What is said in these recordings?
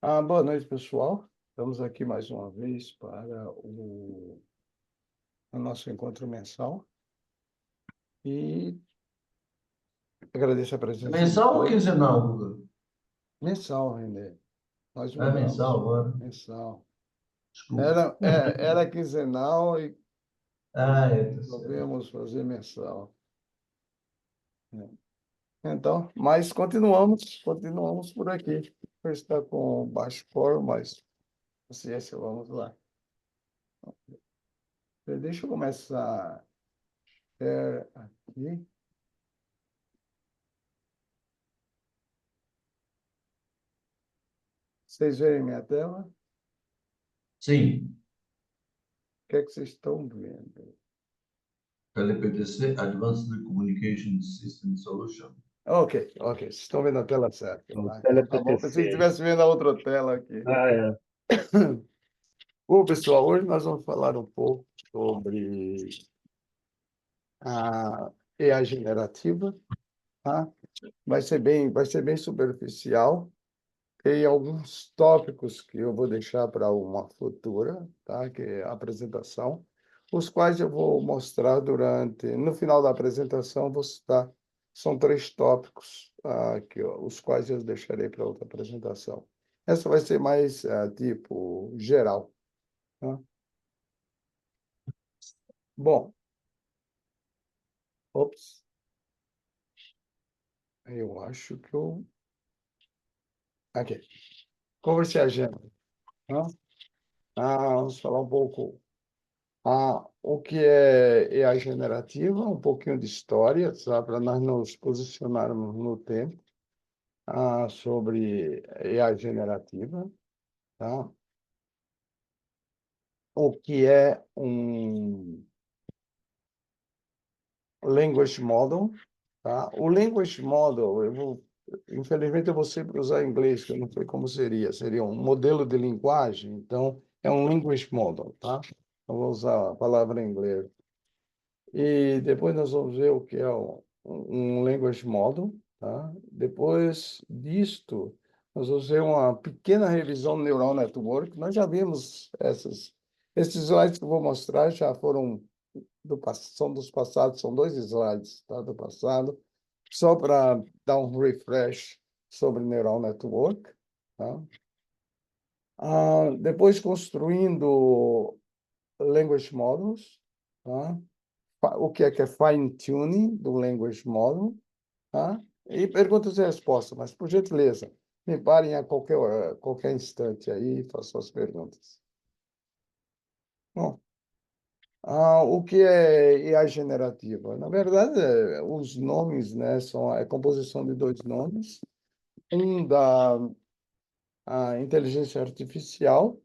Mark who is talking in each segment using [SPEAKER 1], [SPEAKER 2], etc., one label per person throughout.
[SPEAKER 1] Boa noite, pessoal. Estamos aqui mais uma vez para o nosso encontro mensal e agradeço a
[SPEAKER 2] É
[SPEAKER 1] presença de
[SPEAKER 2] mensal ou
[SPEAKER 1] todos.
[SPEAKER 2] quinzenal, Guga?
[SPEAKER 1] Mensal, René. Nós
[SPEAKER 2] É mensal
[SPEAKER 1] mudamos.
[SPEAKER 2] agora.
[SPEAKER 1] Mensal.
[SPEAKER 2] Desculpa.
[SPEAKER 1] Era quinzenal e
[SPEAKER 2] Ah, é, tá certo.
[SPEAKER 1] resolvemos fazer mensal, né? Então, mas continuamos por aqui. Está com baixo foro, mas paciência, vamos lá. Deixa eu começar aqui. Vocês verem minha tela? O
[SPEAKER 2] Sim,
[SPEAKER 1] que é que vocês estão vendo?
[SPEAKER 2] TelePTC, Advanced Communication System Solution.
[SPEAKER 1] Ok, ok. Vocês estão vendo a tela certa.
[SPEAKER 3] O
[SPEAKER 1] Então tá bom. Pensei que
[SPEAKER 3] TelePTC.
[SPEAKER 1] estivesse vendo a outra tela aqui.
[SPEAKER 3] É.
[SPEAKER 1] Bom, pessoal, hoje nós vamos falar um pouco sobre a EA generativa, tá? Vai ser bem superficial. Tem alguns tópicos que eu vou deixar para uma futura, tá? Que é a apresentação, os quais eu vou mostrar no final da apresentação, eu vou citar, são três tópicos, os quais eu deixarei para outra apresentação. Essa vai ser mais, tipo, geral, tá? Bom, ops, eu acho que eu... Aqui, converse agenda, tá? Vamos falar um pouco. O que é EA generativa, um pouquinho de história, tá? Para nós nos posicionarmos no tempo, sobre EA generativa, tá? O que é um language model, tá? O language model, infelizmente eu vou sempre usar inglês, que eu não sei como seria um modelo de linguagem, então é um language model, tá? Eu vou usar a palavra em inglês. E depois nós vamos ver o que é um language model, tá? Depois disto, nós vamos ver uma pequena revisão do Neural Network. Nós já vimos esses slides que eu vou mostrar, já foram são dos passados, são dois slides, tá? Do passado, só para dar um refresh sobre Neural Network, tá? Depois construindo language models, tá? O que é fine tuning do language model, tá? E perguntas e respostas, mas por gentileza, me parem a qualquer hora, qualquer instante aí e façam as perguntas. Bom, o que é IA generativa? Na verdade, os nomes, né, são a composição de dois nomes, um da inteligência artificial,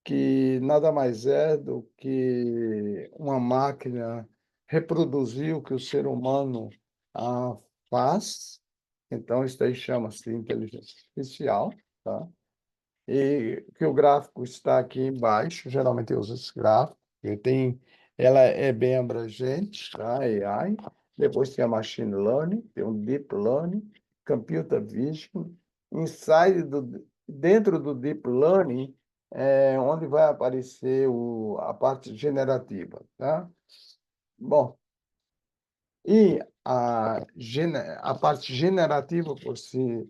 [SPEAKER 1] que nada mais é do que uma máquina reproduzir o que o ser humano faz. Então, isso aí chama-se inteligência artificial, tá? E que o gráfico está aqui embaixo, geralmente eu uso esse gráfico, ela é bem abrangente, tá? AI. Depois tem a machine learning, tem o deep learning, computer vision. Dentro do deep learning, é onde vai aparecer a parte generativa, tá? Bom, e a parte generativa por si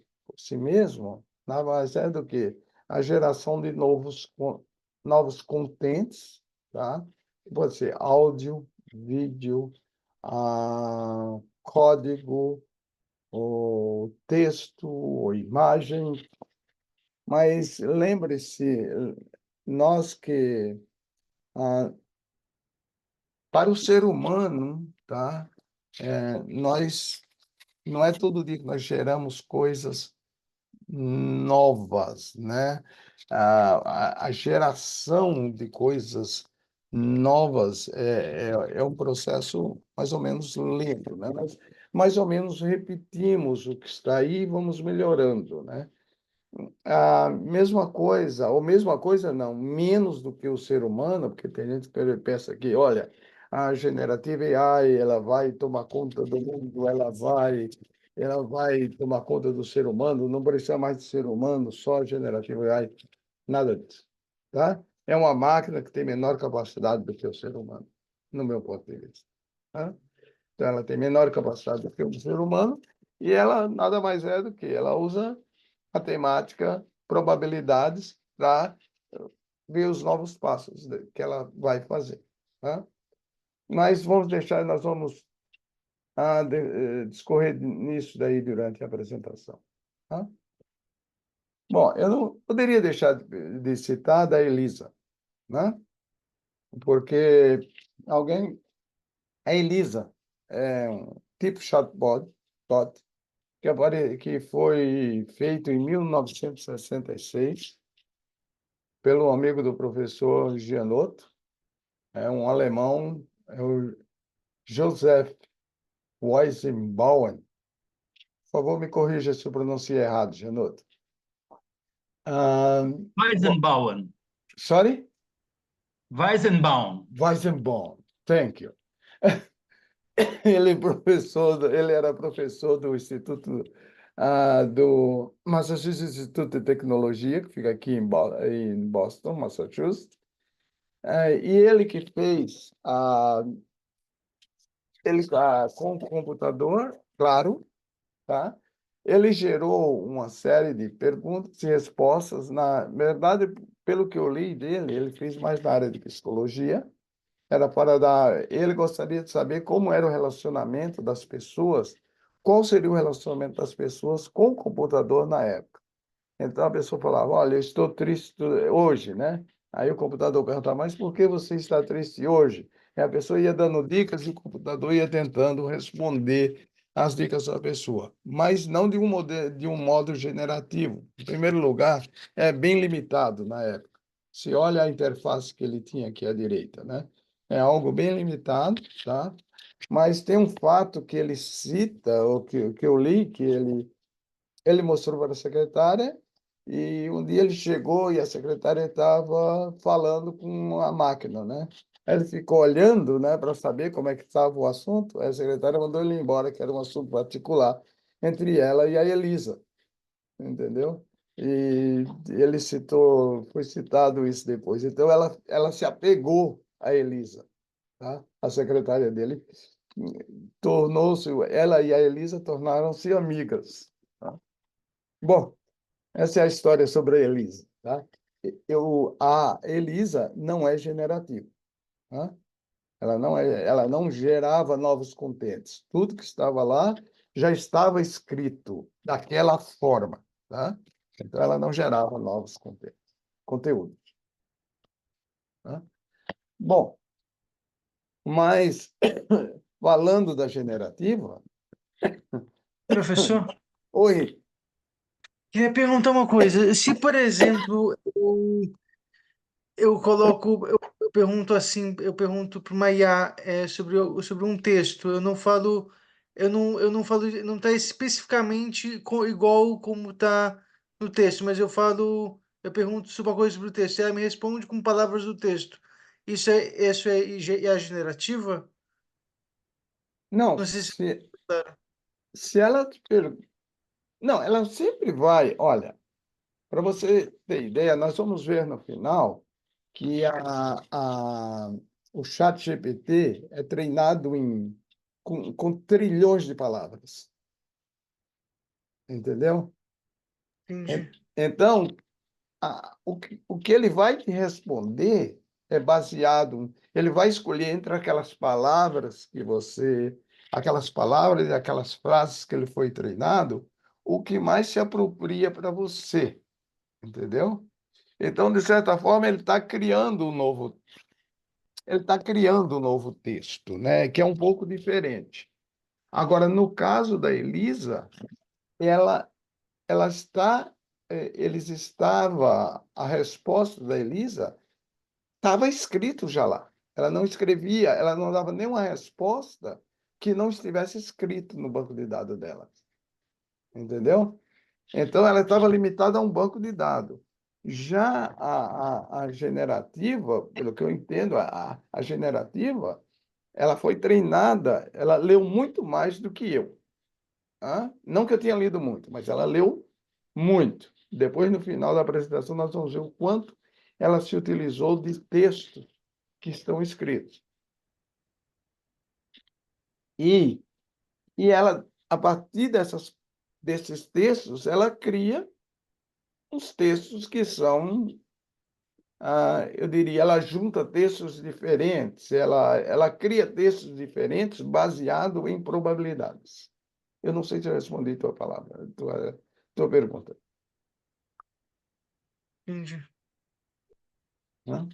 [SPEAKER 1] mesmo, nada mais é do que a geração de novos contentes, tá? Pode ser áudio, vídeo, código, ou texto, ou imagem. Mas lembre-se, nós que, ah, para o ser humano, tá? Nós não é todo dia que nós geramos coisas novas, né? A geração de coisas novas é um processo mais ou menos lento, né? Mas mais ou menos repetimos o que está aí e vamos melhorando, né? A mesma coisa, ou mesma coisa não, menos do que o ser humano, porque tem gente que pensa que, olha, a generativa AI, ela vai tomar conta do mundo, ela vai ela vai tomar conta do ser humano, não precisa mais de ser humano, só generativo AI, nada disso, tá? É uma máquina que tem menor capacidade do que o ser humano, no meu ponto de vista, tá? Então, ela tem menor capacidade do que o ser humano e ela nada mais é do que ela usa matemática, probabilidades para ver os novos passos que ela vai fazer, tá? Mas vamos deixar, nós vamos discorrer nisso daí durante a apresentação, tá? Bom, eu não poderia deixar de citar da Elisa, né? Porque alguém, a Elisa é um tipo chatbot, que foi feito em 1966 pelo amigo do professor Gianotto, é um alemão, é o Joseph Weizenbaum. Por favor, me corrija se eu pronunciei errado, Gianotto. Bom,
[SPEAKER 3] Weizenbaum.
[SPEAKER 1] sorry?
[SPEAKER 3] Weizenbaum.
[SPEAKER 1] Weizenbaum. Thank you. Ele era professor do Instituto do Massachusetts Instituto de Tecnologia, que fica aqui em Boston, Massachusetts. E ele que fez com o computador, claro, tá? Ele gerou uma série de perguntas e respostas. Na verdade, pelo que eu li dele, ele fez mais na área de psicologia. Era para dar. Ele gostaria de saber como era o relacionamento das pessoas, qual seria o relacionamento das pessoas com o computador na época. Então a pessoa falava: Olha, eu estou triste hoje, né? Aí o computador perguntava: Mas por que você está triste hoje? E a pessoa ia dando dicas e o computador ia tentando responder as dicas da pessoa, mas não de um modo generativo. Em primeiro lugar, é bem limitado na época. Se olha a interface que ele tinha aqui à direita, né? É algo bem limitado, tá? Mas tem um fato que ele cita, o que eu li, que ele mostrou para a secretária e um dia ele chegou e a secretária estava falando com a máquina, né? Aí ele ficou olhando, né, para saber como é que estava o assunto. Aí a secretária mandou ele embora, que era um assunto particular entre ela e a Elisa, entendeu? E ele citou, foi citado isso depois. Então ela se apegou a Elisa, tá? A secretária dele tornou-se, ela e a Elisa tornaram-se amigas, tá? Bom, essa é a história sobre a Elisa, tá? A Elisa não é generativa, tá? Ela não gerava novos contentes. Tudo que estava lá já estava escrito daquela forma, tá? Então ela não gerava novos conteúdos, tá? Bom, mas falando da generativa,
[SPEAKER 3] Professor,
[SPEAKER 1] oi,
[SPEAKER 3] queria perguntar uma coisa. Se, por exemplo, eu coloco, eu pergunto assim, eu pergunto para uma IA sobre um texto, eu não falo, não está especificamente igual como está no texto, mas eu pergunto sobre uma coisa sobre o texto, e ela me responde com palavras do texto. Isso é IA generativa?
[SPEAKER 1] não,
[SPEAKER 3] Não sei se...
[SPEAKER 1] se ela te pergunta, não, ela sempre vai, olha, para você ter ideia, nós vamos ver no final que o chat GPT é treinado com trilhões de palavras, entendeu?
[SPEAKER 3] Entendi.
[SPEAKER 1] Então, o que ele vai te responder é baseado, ele vai escolher entre aquelas palavras e aquelas frases que ele foi treinado, o que mais se apropria para você, entendeu? Então, de certa forma, ele está criando um novo texto, né? Que é um pouco diferente. Agora, no caso da Elisa, ela, ela está, a resposta da Elisa estava escrito já lá. Ela não escrevia, ela não dava nenhuma resposta que não estivesse escrito no banco de dados dela, entendeu? Então, ela estava limitada a um banco de dados. Já a generativa, pelo que eu entendo, a generativa, ela foi treinada, ela leu muito mais do que eu. Não que eu tenha lido muito, mas ela leu muito. Depois, no final da apresentação, nós vamos ver o quanto ela se utilizou de textos que estão escritos. E ela, a partir desses textos, ela cria os textos que são, eu diria, ela junta textos diferentes, ela cria textos diferentes baseado em probabilidades. Eu não sei se eu respondi tua palavra, tua pergunta.
[SPEAKER 3] Entendi.
[SPEAKER 1] Né?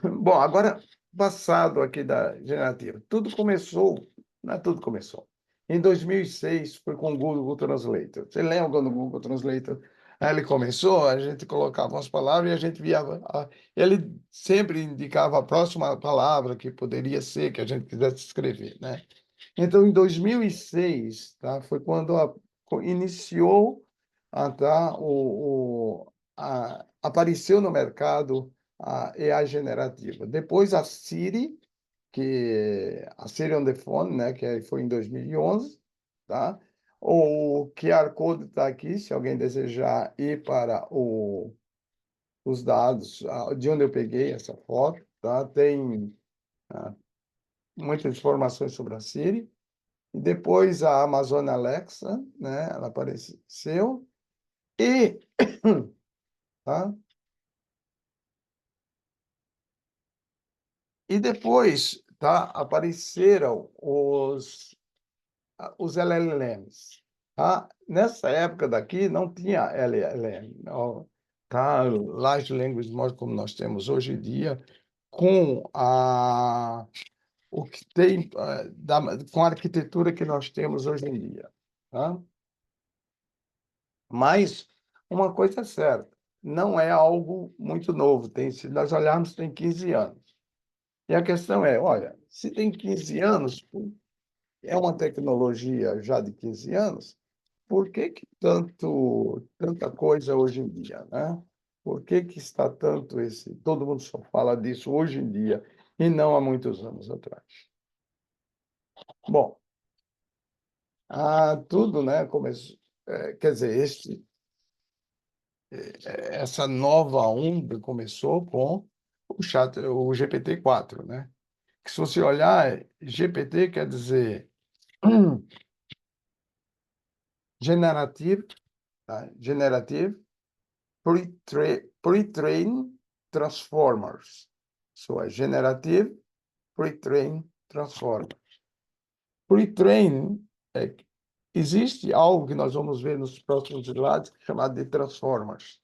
[SPEAKER 1] Bom, agora, passado aqui da generativa, tudo começou, não é tudo começou. Em 2006, foi com o Google Translator. Você lembra quando o Google Translator ele começou? A gente colocava umas palavras e a gente via. Ele sempre indicava a próxima palavra que poderia ser, que a gente quisesse escrever, né? Então, em 2006, tá, foi quando iniciou apareceu no mercado a AI generativa. Depois a Siri, a Siri on the Phone, né, que foi em 2011, tá? O QR Code está aqui, se alguém desejar ir para os dados de onde eu peguei essa foto, tá? Tem muitas informações sobre a Siri. E depois a Amazon Alexa, né, ela apareceu. E tá? E depois, tá, apareceram os LLMs. Tá? Nessa época daqui não tinha LLM, não, tá? Large Language Model como nós temos hoje em dia, com o que tem com a arquitetura que nós temos hoje em dia. Tá? Mas uma coisa é certa, não é algo muito novo. Se nós olharmos, tem 15 anos. E a questão é, olha, se tem 15 anos, é uma tecnologia já de 15 anos, por que que tanta coisa hoje em dia, né? Por que que está tanto todo mundo só fala disso hoje em dia e não há muitos anos atrás? Bom, tudo, né, começou, quer dizer, essa nova onda começou com o GPT-4, né? Que se você olhar, GPT quer dizer Generative, tá? Generative Pre-trained Transformers. So, Generative Pre-trained Transformers. Pre-trained, existe algo que nós vamos ver nos próximos slides chamado de Transformers.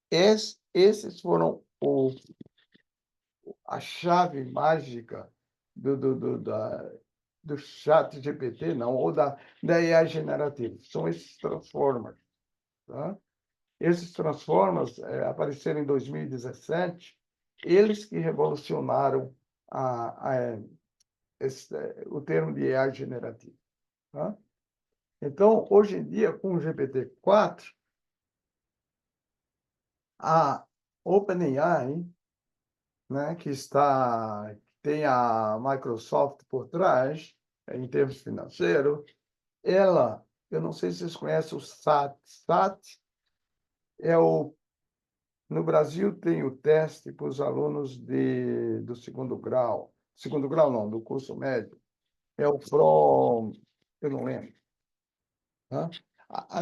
[SPEAKER 1] Esses foram a chave mágica do chat GPT, não, ou da AI generativa. São esses Transformers. Tá? Esses Transformers apareceram em 2017, eles que revolucionaram o termo de AI generativo. Tá? Então, hoje em dia, com o GPT-4, a OpenAI, né, que tem a Microsoft por trás, em termos financeiros, eu não sei se vocês conhecem o SAT. SAT no Brasil tem o teste para os alunos do segundo grau. Segundo grau não, do curso médio. É o PRO, eu não lembro. Tá?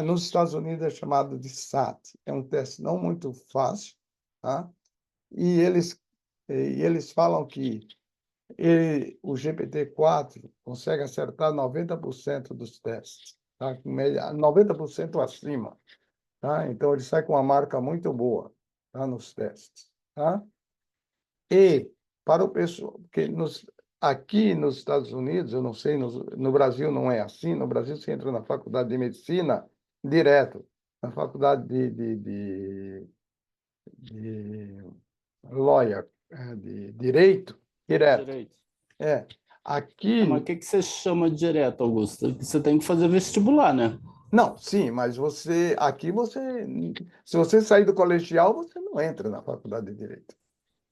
[SPEAKER 1] Nos Estados Unidos é chamado de SAT. É um teste não muito fácil, tá? E eles falam que o GPT-4 consegue acertar 90% dos testes, tá? 90% acima. Tá? Então, ele sai com uma marca muito boa, tá? Nos testes. Tá? E, para o pessoal, porque aqui nos Estados Unidos, eu não sei, no Brasil não é assim, no Brasil você entra na faculdade de medicina direto, na faculdade de lawyer, de direito, direto.
[SPEAKER 4] Direito.
[SPEAKER 1] Aqui...
[SPEAKER 4] Mas o que você chama de direto, Augusto? Você tem que fazer vestibular, né?
[SPEAKER 1] Não, sim, mas se você sair do colegial, você não entra na faculdade de Direito.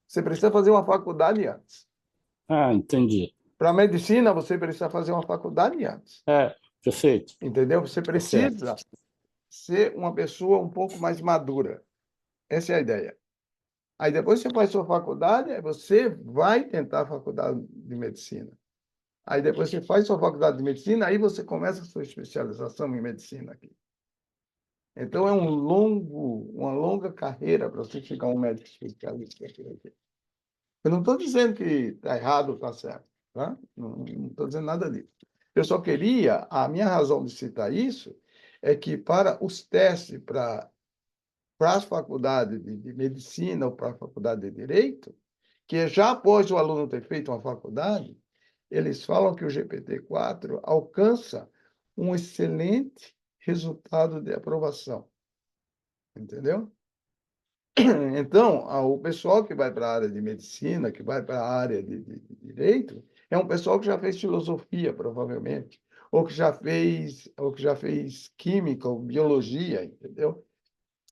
[SPEAKER 1] Você precisa fazer uma faculdade antes.
[SPEAKER 4] Ah, entendi.
[SPEAKER 1] Para medicina, você precisa fazer uma faculdade antes.
[SPEAKER 4] Perfeito.
[SPEAKER 1] Entendeu? Você precisa ser uma pessoa um pouco mais madura. Essa é a ideia. Aí depois você faz sua faculdade, aí você vai tentar a faculdade de medicina. Aí depois você faz sua faculdade de medicina, aí você começa a sua especialização em medicina aqui. Então é uma longa carreira para você ficar um médico especialista aqui. Eu não estou dizendo que está errado ou está certo, tá? Não estou dizendo nada disso. Eu só queria, a minha razão de citar isso é que para os testes para as faculdades de medicina ou para a faculdade de direito, que é já após o aluno ter feito uma faculdade, eles falam que o GPT-4 alcança um excelente resultado de aprovação. Entendeu? Então, o pessoal que vai para a área de medicina, que vai para a área de direito, é um pessoal que já fez filosofia, provavelmente, ou que já fez química ou biologia, entendeu?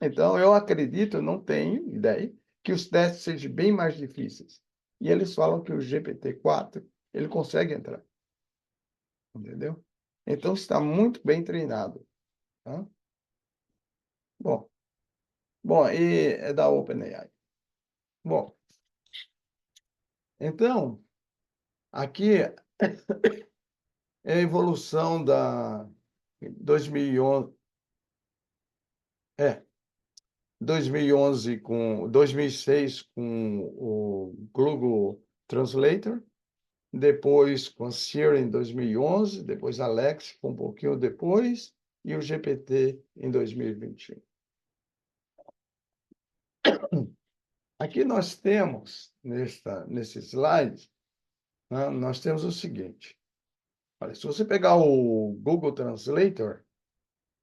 [SPEAKER 1] Então, eu acredito, não tenho ideia, que os testes sejam bem mais difíceis. E eles falam que o GPT-4, ele consegue entrar. Entendeu? Então, está muito bem treinado. Tá? Bom, e é da OpenAI. Bom, então, aqui é a evolução da 2011, 2011 com 2006 com o Google Translator, depois com a Siri em 2011, depois Alexa um pouquinho depois e o GPT em 2021. Aqui nós temos nesse slide, né, nós temos o seguinte. Olha, se você pegar o Google Translator,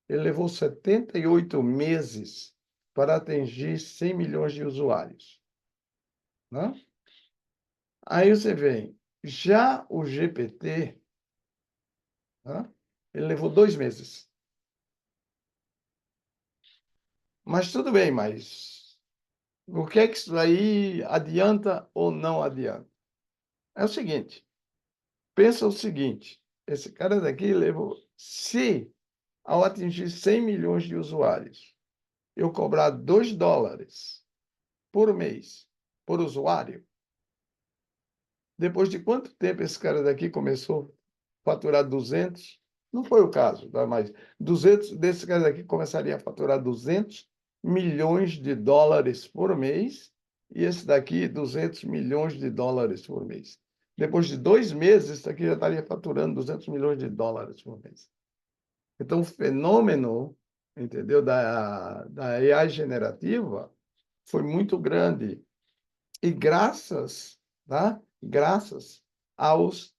[SPEAKER 1] ele levou 78 meses para atingir 100 milhões de usuários. Né? Aí você vê, já o GPT, né, ele levou 2 meses. Mas tudo bem, mas o que é que isso aí adianta ou não adianta? É o seguinte, pensa o seguinte, esse cara daqui levou, se ao atingir 100 milhões de usuários, eu cobrar $2 por mês por usuário, depois de quanto tempo esse cara daqui começou a faturar 200? Não foi o caso, tá? Mas 200 desse cara daqui começaria a faturar 200 milhões de dólares por mês e esse daqui 200 milhões de dólares por mês. Depois de 2 meses, esse daqui já estaria faturando 200 milhões de dólares por mês. Então, o fenômeno, entendeu, da AI generativa foi muito grande. E graças, tá? Graças aos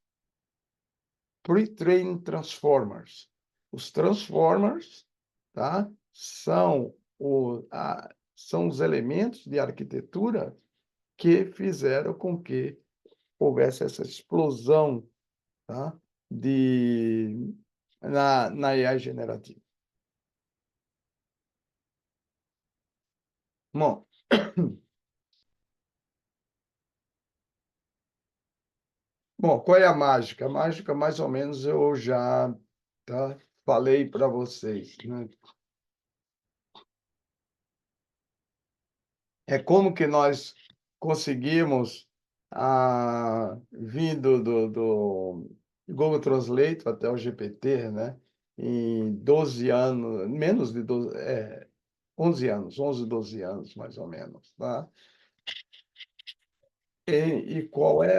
[SPEAKER 1] Pre-trained Transformers. Os Transformers, tá? São os elementos de arquitetura que fizeram com que houvesse essa explosão, tá? Na AI generativa. Bom, bom, qual é a mágica? A mágica, mais ou menos, eu já, tá, falei para vocês, né? É como que nós conseguimos, vindo do Google Translate até o GPT, né? Em 12 anos, menos de 12, 11 anos, 11, 12 anos, mais ou menos, tá? E qual é...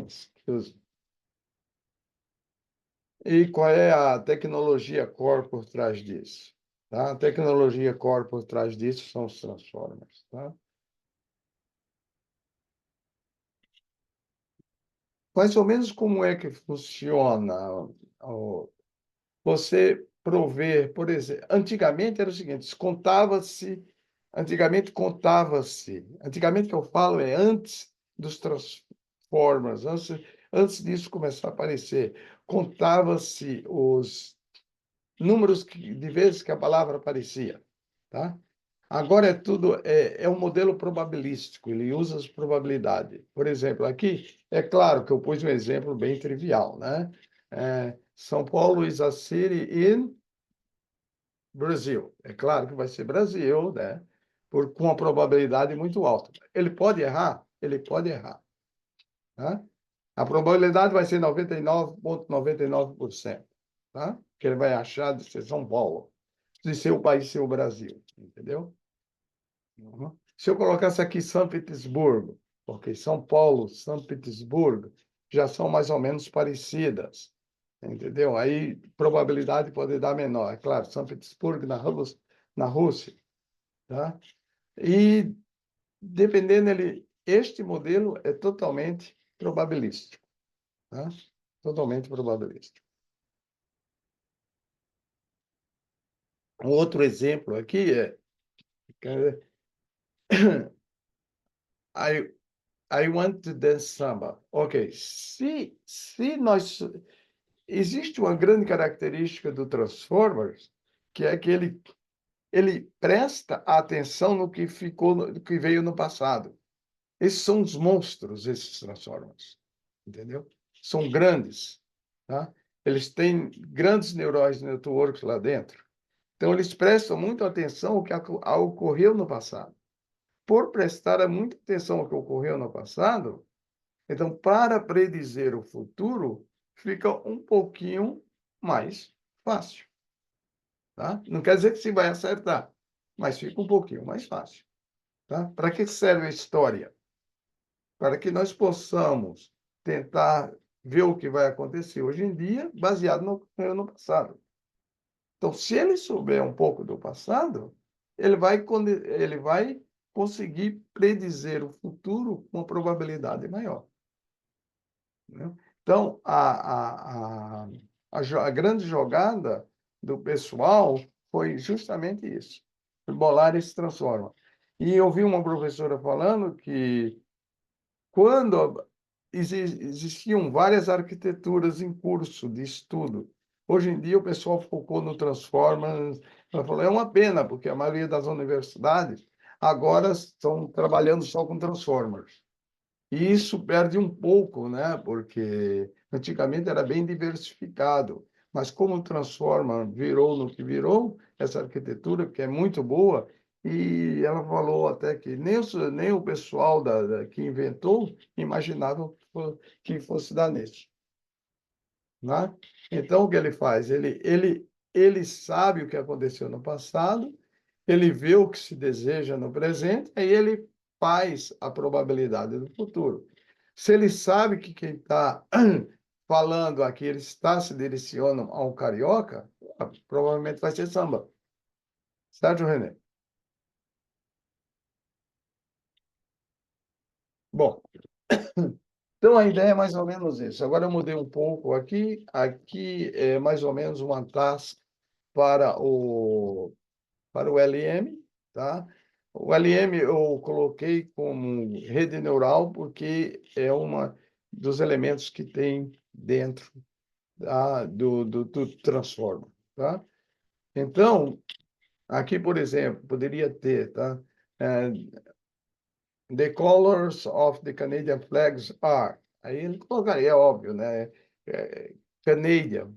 [SPEAKER 1] Excuse. E qual é a tecnologia core por trás disso? Tá? A tecnologia core por trás disso são os Transformers, tá? Mais ou menos como é que funciona você prover, por exemplo, antigamente era o seguinte, antigamente que eu falo é antes dos Transformers, antes disso começar a aparecer, contava-se os números de vezes que a palavra aparecia, tá? Agora é um modelo probabilístico, ele usa as probabilidades. Por exemplo, aqui, é claro que eu pus um exemplo bem trivial, né? São Paulo is a city in Brasil. É claro que vai ser Brasil, né? Com uma probabilidade muito alta. Ele pode errar? Ele pode errar. Tá? A probabilidade vai ser 99,99%, tá? Que ele vai achar de ser São Paulo, de ser o país ser o Brasil, entendeu? Uhum. Se eu colocasse aqui São Petersburgo, porque São Paulo, São Petersburgo já são mais ou menos parecidas, entendeu? Aí probabilidade pode dar menor, é claro, São Petersburgo na Rússia, tá? E dependendo este modelo é totalmente probabilístico, tá? Totalmente probabilístico. Um outro exemplo aqui é I, I want to dance samba. Ok, se nós... Existe uma grande característica do Transformers, que é que ele presta atenção no que ficou, no que veio no passado. Esses são os monstros, esses Transformers, entendeu? São grandes, tá? Eles têm grandes neurais networks lá dentro. Então, eles prestam muita atenção ao que ocorreu no passado. Por prestar muita atenção ao que ocorreu no passado, então, para predizer o futuro, fica um pouquinho mais fácil, tá? Não quer dizer que se vai acertar, mas fica um pouquinho mais fácil, tá? Para que serve a história? Para que nós possamos tentar ver o que vai acontecer hoje em dia, baseado no passado. Então, se ele souber um pouco do passado, ele vai conseguir predizer o futuro com uma probabilidade maior, né? Então, a grande jogada do pessoal foi justamente isso. Bolar e se transforma. E eu vi uma professora falando que quando existiam várias arquiteturas em curso de estudo, hoje em dia o pessoal focou no Transformers. Ela falou, é uma pena, porque a maioria das universidades agora estão trabalhando só com Transformers. E isso perde um pouco, né? Porque antigamente era bem diversificado. Mas como o Transformer virou no que virou, essa arquitetura, que é muito boa, e ela falou até que nem o pessoal que inventou imaginava que fosse dar nisso, né? Então, o que ele faz? Ele sabe o que aconteceu no passado, ele vê o que se deseja no presente, aí ele faz a probabilidade do futuro. Se ele sabe que quem está falando aqui, ele está se direcionando a um carioca, provavelmente vai ser samba. Certo, René? Bom, então a ideia é mais ou menos isso. Agora eu mudei um pouco aqui. Aqui é mais ou menos uma task para o LM, tá? O LM eu coloquei como rede neural porque é uma dos elementos que tem dentro do Transformer, tá? Então, aqui, por exemplo, poderia ter, tá? The colors of the Canadian flags are. Aí ele colocaria, é óbvio, né? Canadian.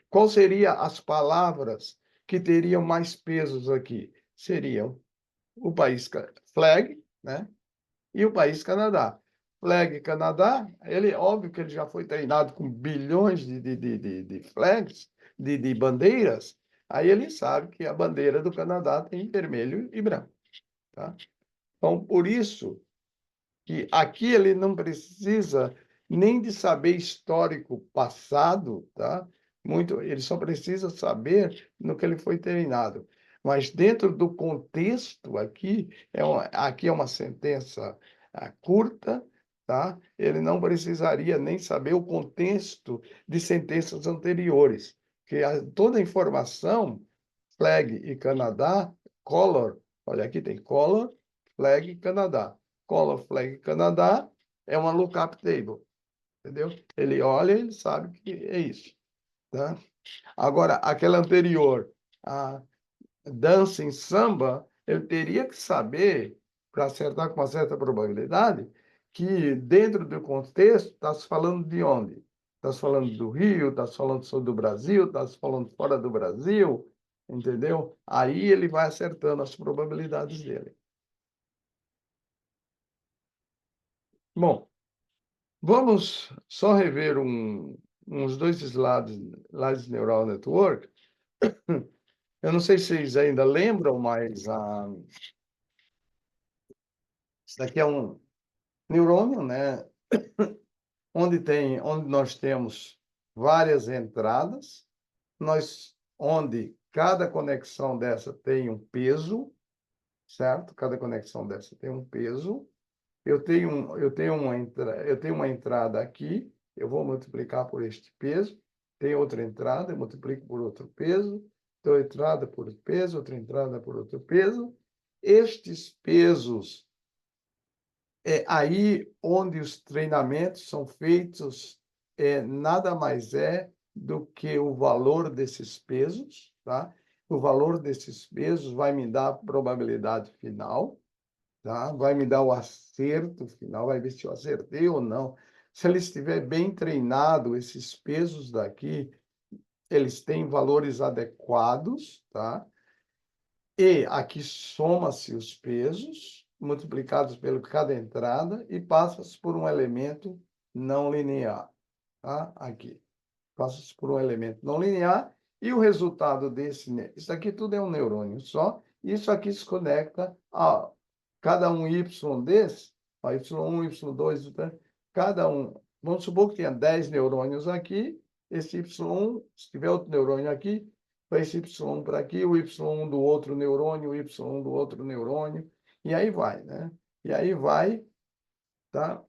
[SPEAKER 1] Qual seriam as palavras que teriam mais pesos aqui? Seriam o país flag, né? E o país Canadá. Flag Canadá, óbvio que ele já foi treinado com bilhões de flags, de bandeiras, aí ele sabe que a bandeira do Canadá tem vermelho e branco, tá? Então, por isso que aqui ele não precisa nem de saber histórico passado, tá? Ele só precisa saber no que ele foi treinado. Mas dentro do contexto aqui, aqui é uma sentença curta, tá? Ele não precisaria nem saber o contexto de sentenças anteriores, que toda a informação, flag e Canadá, color, olha aqui tem color, flag e Canadá. Color Flag Canadá é uma lookup table, entendeu? Ele olha e ele sabe que é isso, tá? Agora, aquela anterior, a Dancing Samba, ele teria que saber, para acertar com uma certa probabilidade, que dentro do contexto está se falando de onde? Está falando do Rio, está falando sobre o Brasil, está falando fora do Brasil, entendeu? Aí ele vai acertando as probabilidades dele. Bom, vamos só rever uns dois slides Neural Network. Eu não sei se vocês ainda lembram, mas isso daqui é um neurônio, né? Onde nós temos várias entradas, onde cada conexão dessa tem um peso, certo? Cada conexão dessa tem um peso. Eu tenho uma entrada aqui, eu vou multiplicar por este peso. Tem outra entrada, eu multiplico por outro peso. Então, entrada por peso, outra entrada por outro peso. Estes pesos é aí onde os treinamentos são feitos, nada mais é do que o valor desses pesos, tá? O valor desses pesos vai me dar a probabilidade final, tá? Vai me dar o acerto final, vai ver se eu acertei ou não. Se ele estiver bem treinado, esses pesos daqui, eles têm valores adequados, tá? E aqui soma-se os pesos, multiplicados pelo cada entrada, e passa-se por um elemento não linear, tá? Aqui. Passa-se por um elemento não linear, e o resultado isso aqui tudo é um neurônio só, e isso aqui se conecta a cada um Y desse, a Y1, Y2, cada um. Vamos supor que tenha 10 neurônios aqui, esse Y1, se tiver outro neurônio aqui, vai esse Y1 para aqui, o Y1 do outro neurônio, o Y1 do outro neurônio, e aí vai, né? E aí vai, tá?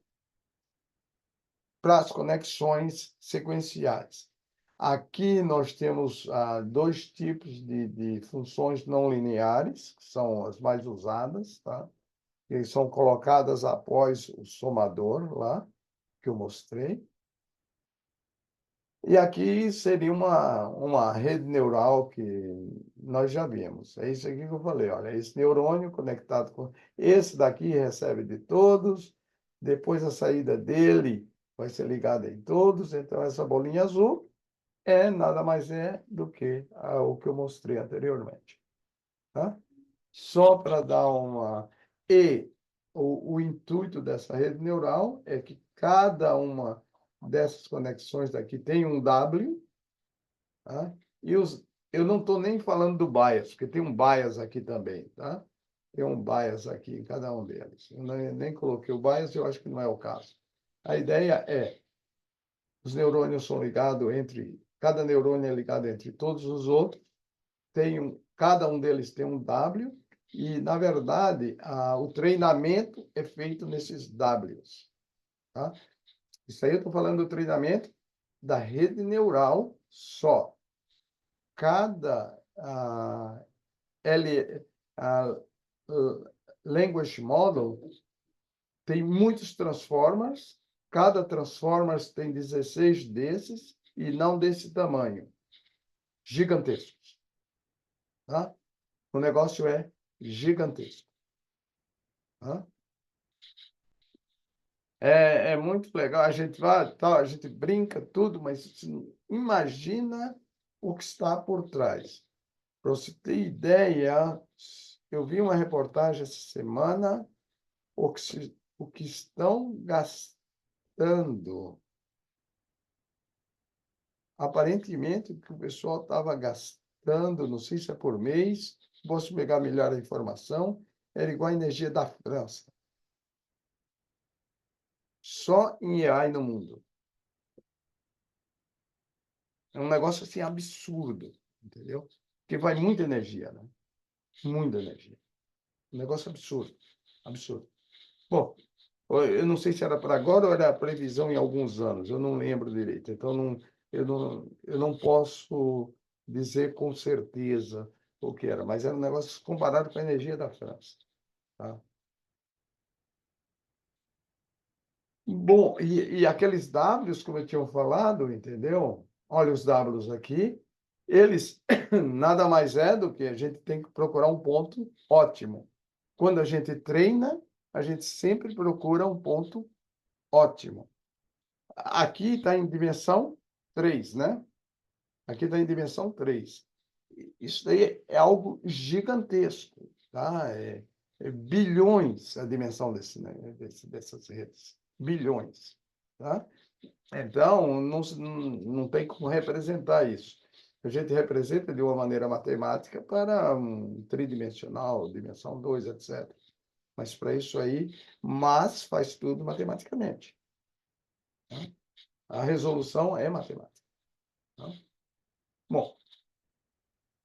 [SPEAKER 1] Para as conexões sequenciais. Aqui nós temos dois tipos de funções não lineares, que são as mais usadas, tá? Que são colocadas após o somador lá, que eu mostrei. E aqui seria uma rede neural que nós já vimos. É isso aqui que eu falei, olha, esse neurônio conectado com... Esse daqui recebe de todos, depois a saída dele vai ser ligada em todos, então essa bolinha azul nada mais do que o que eu mostrei anteriormente. Tá? Só para dar uma... E o intuito dessa rede neural é que cada uma dessas conexões daqui tem um W, tá? Eu não estou nem falando do bias, porque tem um bias aqui também, tá? Tem um bias aqui em cada um deles. Eu nem coloquei o bias, eu acho que não é o caso. A ideia é, os neurônios são ligados cada neurônio é ligado entre todos os outros, cada um deles tem um W, e, na verdade, o treinamento é feito nesses Ws. Tá? Isso aí eu estou falando do treinamento da rede neural só. Cada language model tem muitos transformers, cada transformers tem 16 desses, e não desse tamanho. Gigantescos. Tá? O negócio é gigantesco. Tá? É muito legal. A gente a gente brinca tudo, mas imagina o que está por trás. Para você ter ideia, eu vi uma reportagem essa semana, o que estão gastando. Aparentemente, o que o pessoal estava gastando, não sei se é por mês, posso pegar melhor a informação, era igual a energia da França. Só em AI no mundo. É um negócio assim absurdo, entendeu? Porque vai muita energia, né? Muita energia. Um negócio absurdo. Absurdo. Bom, eu não sei se era para agora ou era a previsão em alguns anos, eu não lembro direito. Então, eu não posso dizer com certeza o que era, mas era um negócio comparado com a energia da França. Tá? Bom, e aqueles Ws, como eu tinha falado, entendeu? Olha os Ws aqui, eles nada mais é do que a gente tem que procurar um ponto ótimo. Quando a gente treina, a gente sempre procura um ponto ótimo. aqui está em dimensão 3, né? Aqui está em dimensão 3. Isso daí é algo gigantesco, tá? É bilhões a dimensão dessas redes. Bilhões, tá? Então, não tem como representar isso. A gente representa de uma maneira matemática para um tridimensional, dimensão 2, etc. Mas para isso aí, mas faz tudo matematicamente. Tá? A resolução é matemática. Tá? Bom,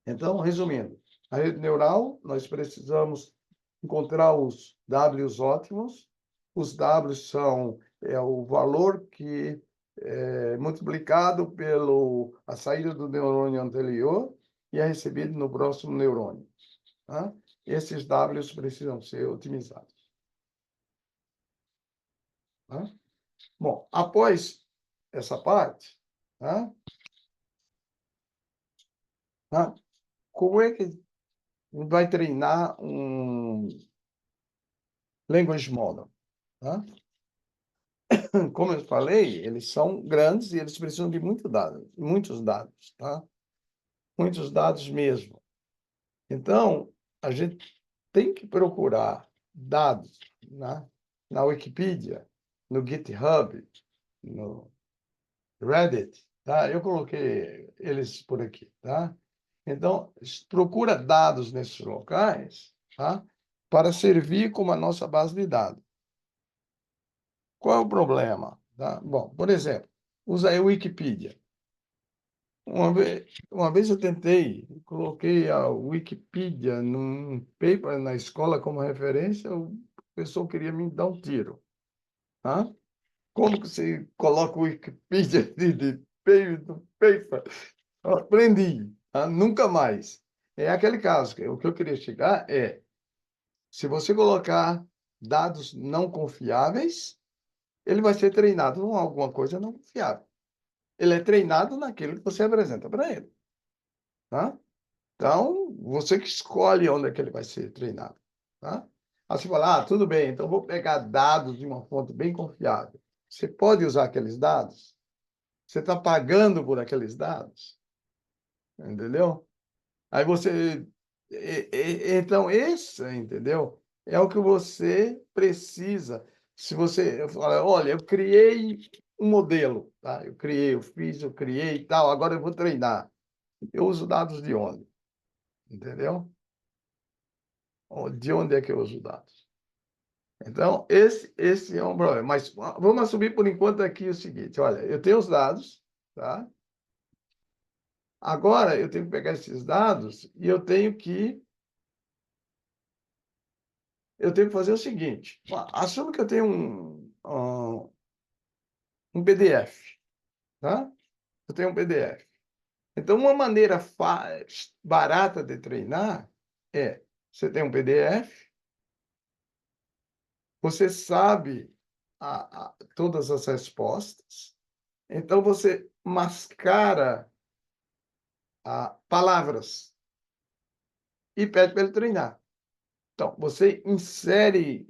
[SPEAKER 1] então, resumindo, a rede neural, nós precisamos encontrar os Ws ótimos. Os Ws são o valor que é multiplicado pelo a saída do neurônio anterior e é recebido no próximo neurônio. Tá? Esses Ws precisam ser otimizados. Tá? Bom, após essa parte, tá? Tá? Como é que vai treinar um language model? Tá? Como eu falei, eles são grandes e eles precisam de muitos dados, tá? Muitos dados mesmo. Então, a gente tem que procurar dados na Wikipedia, no GitHub, no Reddit, tá? Eu coloquei eles por aqui, tá? Então, procura dados nesses locais, tá? Para servir como a nossa base de dados. Qual é o problema? Tá? Bom, por exemplo, usa aí a Wikipedia. Uma vez eu tentei, coloquei a Wikipedia num paper na escola como referência, o professor queria me dar um tiro. Tá? Como que você coloca o Wikipedia do paper? Eu aprendi, tá? Nunca mais. É aquele caso, o que eu queria chegar é, se você colocar dados não confiáveis, ele vai ser treinado em alguma coisa não confiável. Ele é treinado naquilo que você apresenta para ele. Tá? Então, você que escolhe onde é que ele vai ser treinado. Tá? Aí você fala, tudo bem, então vou pegar dados de uma fonte bem confiável. Você pode usar aqueles dados? Você está pagando por aqueles dados? Entendeu? Aí você... Então, esse, entendeu? É o que você precisa. Se você fala, olha, eu criei um modelo, tá? Eu criei, eu criei e tal, agora eu vou treinar. Eu uso dados de onde? Entendeu? De onde é que eu uso dados? Então, esse é um problema. Mas vamos assumir por enquanto aqui o seguinte: olha, eu tenho os dados, tá? Agora eu tenho que pegar esses dados e eu tenho que fazer o seguinte: assume que eu tenho um PDF, tá? Eu tenho um PDF. Então, uma maneira barata de treinar é: você tem um PDF, você sabe todas as respostas, então você mascara palavras e pede para ele treinar. Então, você insere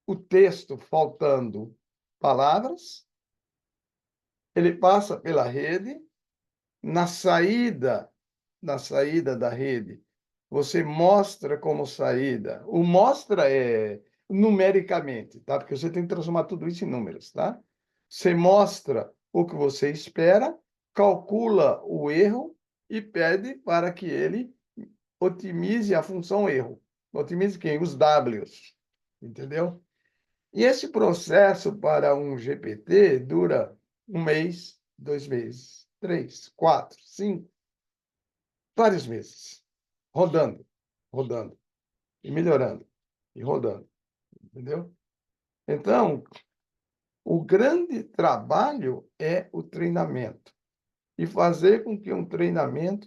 [SPEAKER 1] o texto faltando palavras, ele passa pela rede, na saída da rede, você mostra como saída. O mostra é numericamente, tá? Porque você tem que transformar tudo isso em números, tá? Você mostra o que você espera, calcula o erro e pede para que ele otimize a função erro. Otimize quem? Os Ws. Entendeu? E esse processo para um GPT dura 1 mês, 2 meses, 3, 4, 5, vários meses, rodando, rodando, e melhorando, e rodando, entendeu? Então, o grande trabalho é o treinamento, e fazer com que um treinamento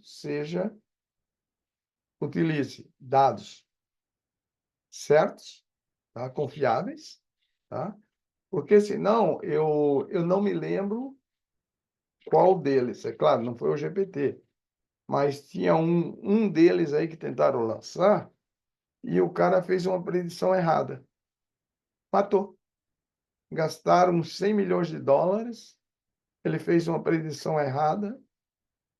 [SPEAKER 1] utilize dados certos, tá? Confiáveis, tá? Porque senão eu não me lembro qual deles. É claro, não foi o GPT, mas tinha um deles aí que tentaram lançar e o cara fez uma predição errada. Matou. gastaram 100 milhões de dólares, ele fez uma predição errada,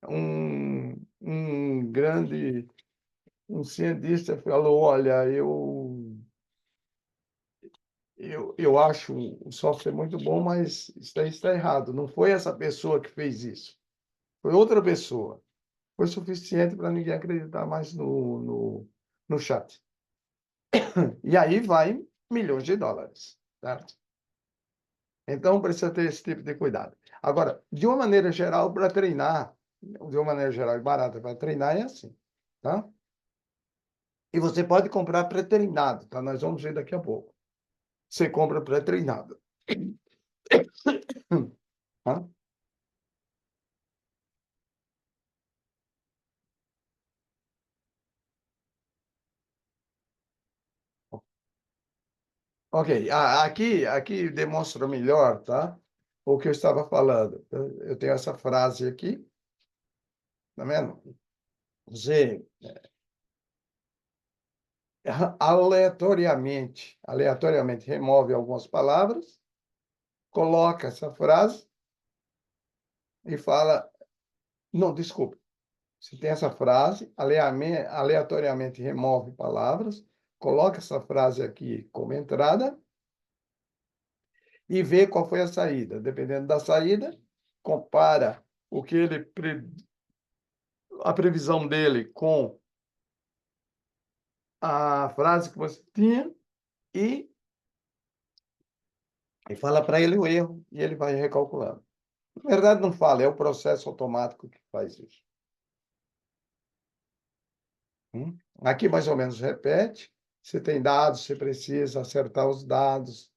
[SPEAKER 1] um grande, um cientista falou, olha, eu acho o software muito bom, mas isso aí está errado. Não foi essa pessoa que fez isso. Foi outra pessoa. Foi suficiente para ninguém acreditar mais no chat. E aí vai milhões de dólares, certo? Então, precisa ter esse tipo de cuidado. Agora, de uma maneira geral, para treinar, de uma maneira geral e barata para treinar, é assim, tá? E você pode comprar pré-treinado, tá? Nós vamos ver daqui a pouco. Você compra pré-treinado. Tá? Ok, aqui demonstra melhor, tá? O que eu estava falando. Eu tenho essa frase aqui, tá vendo? Você aleatoriamente remove algumas palavras, coloca essa frase e fala, não, desculpa. Você tem essa frase, aleatoriamente remove palavras, coloca essa frase aqui como entrada e vê qual foi a saída. Dependendo da saída, compara o que a previsão dele com a frase que você tinha e fala para ele o erro e ele vai recalculando. Na verdade, não fala, é o processo automático que faz isso. Aqui, mais ou menos, repete. Você tem dados, você precisa acertar os dados,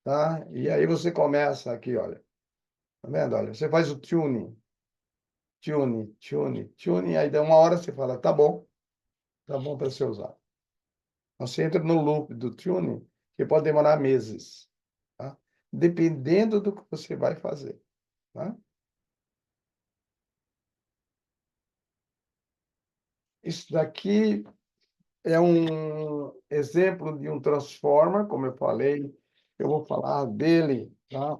[SPEAKER 1] tá? E aí você começa aqui, olha. Tá vendo? Olha, você faz o tuning. Tuning. Aí, de uma hora, você fala, tá bom para ser usado. Então, você entra no loop do tuning, que pode demorar meses, tá? Dependendo do que você vai fazer, tá? Isso daqui é um exemplo de um transformer, como eu falei. Eu vou falar dele, tá?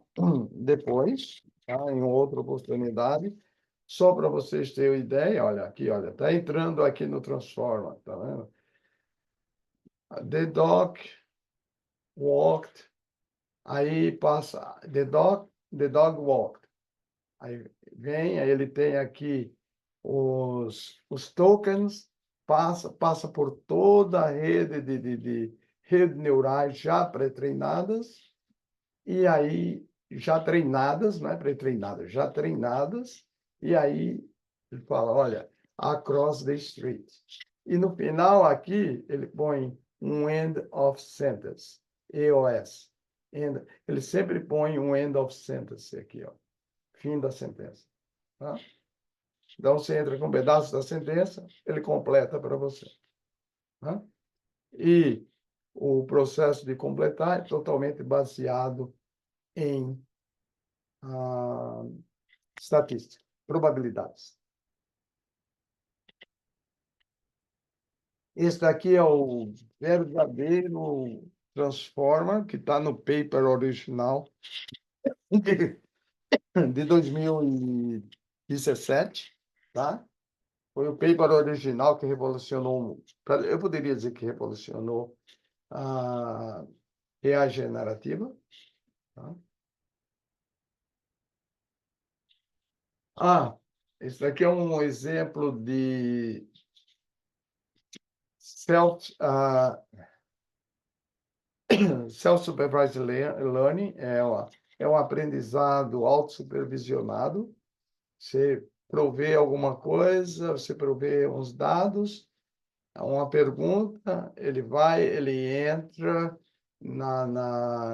[SPEAKER 1] Depois, tá? Em outra oportunidade. Só para vocês terem uma ideia, olha aqui, olha, está entrando aqui no transformer, tá vendo? The dog walked, aí passa, the dog walked. Aí vem, aí ele tem aqui os tokens, passa por toda a rede de redes neurais já pré-treinadas, e aí já treinadas, não é pré-treinadas, já treinadas, e aí ele fala, olha, across the street. E no final aqui ele põe um end of sentence, EOS. Ele sempre põe um end of sentence aqui, ó, fim da sentença. Tá? Então, você entra com um pedaço da sentença, ele completa para você. Tá? E o processo de completar é totalmente baseado em estatística, probabilidades. Esse daqui é o verdadeiro transformer, que está no paper original de 2017, tá? Foi o paper original que revolucionou, eu poderia dizer que revolucionou a IA generativa. Tá? Esse daqui é um exemplo de self-supervised learning, é um aprendizado autossupervisionado. Você provê alguma coisa, você provê uns dados, uma pergunta, ele entra no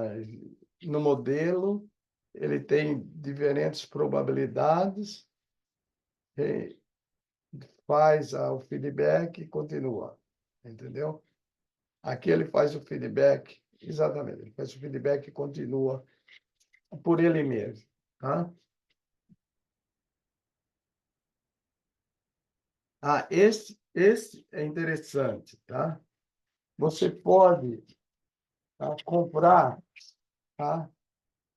[SPEAKER 1] modelo, ele tem diferentes probabilidades, faz o feedback e continua, entendeu? Aqui ele faz o feedback, exatamente, ele faz o feedback e continua por ele mesmo, tá? Esse é interessante, tá? Você pode, tá, comprar, tá,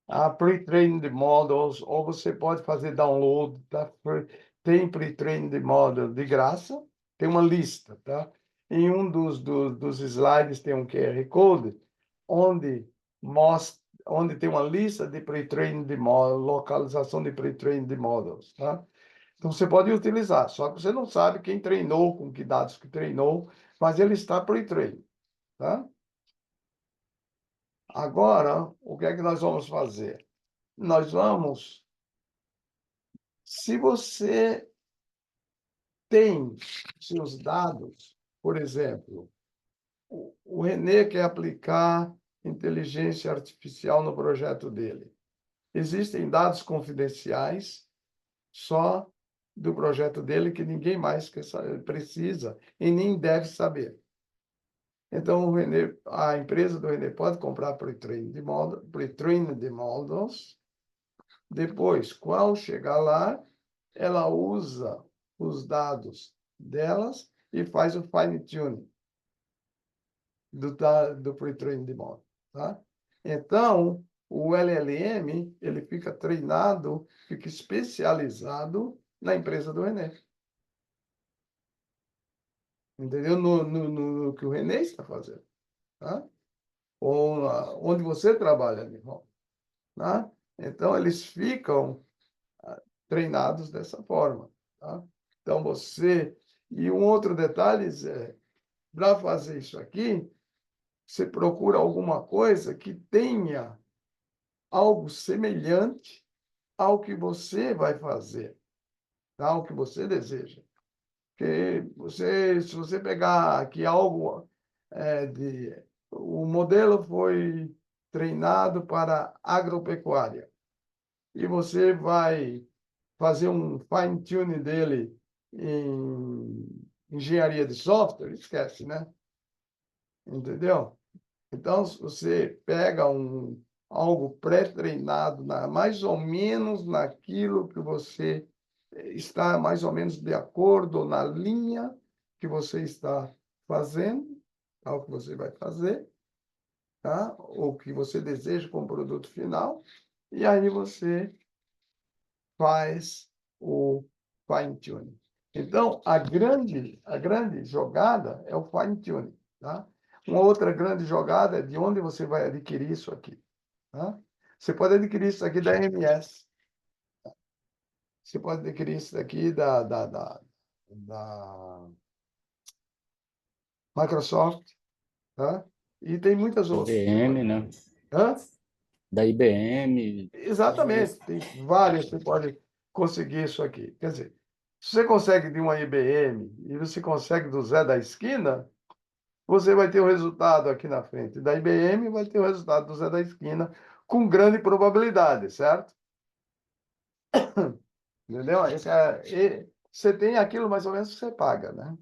[SPEAKER 1] a pre-trained models, ou você pode fazer download, tá? Tem pre-trained model de graça, tem uma lista, tá? Em um dos slides tem um QR Code, onde mostra, onde tem uma lista de pre-trained models, localização de pre-trained models, tá? Então, você pode utilizar, só que você não sabe quem treinou, com que dados que treinou, mas ele está pre-trained, tá? Agora, o que é que nós vamos fazer? Nós vamos, se você tem seus dados, por exemplo, o René quer aplicar inteligência artificial no projeto dele. Existem dados confidenciais só do projeto dele que ninguém mais precisa e nem deve saber. Então, o René, a empresa do René pode comprar pre-trained models. Depois, quando chegar lá, ela usa os dados delas e faz o fine-tuning do pre-trained model, tá? Então, o LLM, ele fica treinado, fica especializado na empresa do René. Entendeu? No que o René está fazendo, tá? Ou onde você trabalha, Nihon, tá? Então, eles ficam treinados dessa forma, tá? Então, você... E um outro detalhe é, para fazer isso aqui, você procura alguma coisa que tenha algo semelhante ao que você vai fazer, tá? Ao que você deseja. Porque você, se você pegar aqui algo o modelo foi treinado para agropecuária e você vai fazer um fine-tune dele em engenharia de software, esquece, né? Entendeu? Então, se você pega algo pré-treinado, mais ou menos naquilo que você está mais ou menos de acordo na linha que você está fazendo, tá? O que você vai fazer, tá? O que você deseja como produto final, e aí você faz o fine-tuning. Então, a grande jogada é o fine-tuning, tá? Uma outra grande jogada é de onde você vai adquirir isso aqui, tá? Você pode adquirir isso aqui da MS. Você pode adquirir isso daqui da Microsoft, tá? E tem muitas outras.
[SPEAKER 4] IBM, né?
[SPEAKER 1] Hã?
[SPEAKER 4] Da IBM.
[SPEAKER 1] Exatamente. Tem várias, você pode conseguir isso aqui. Quer dizer, se você consegue de uma IBM e você consegue do Zé da esquina, você vai ter o resultado aqui na frente da IBM e vai ter o resultado do Zé da esquina com grande probabilidade, certo? Entendeu? Você tem aquilo mais ou menos que você paga, né?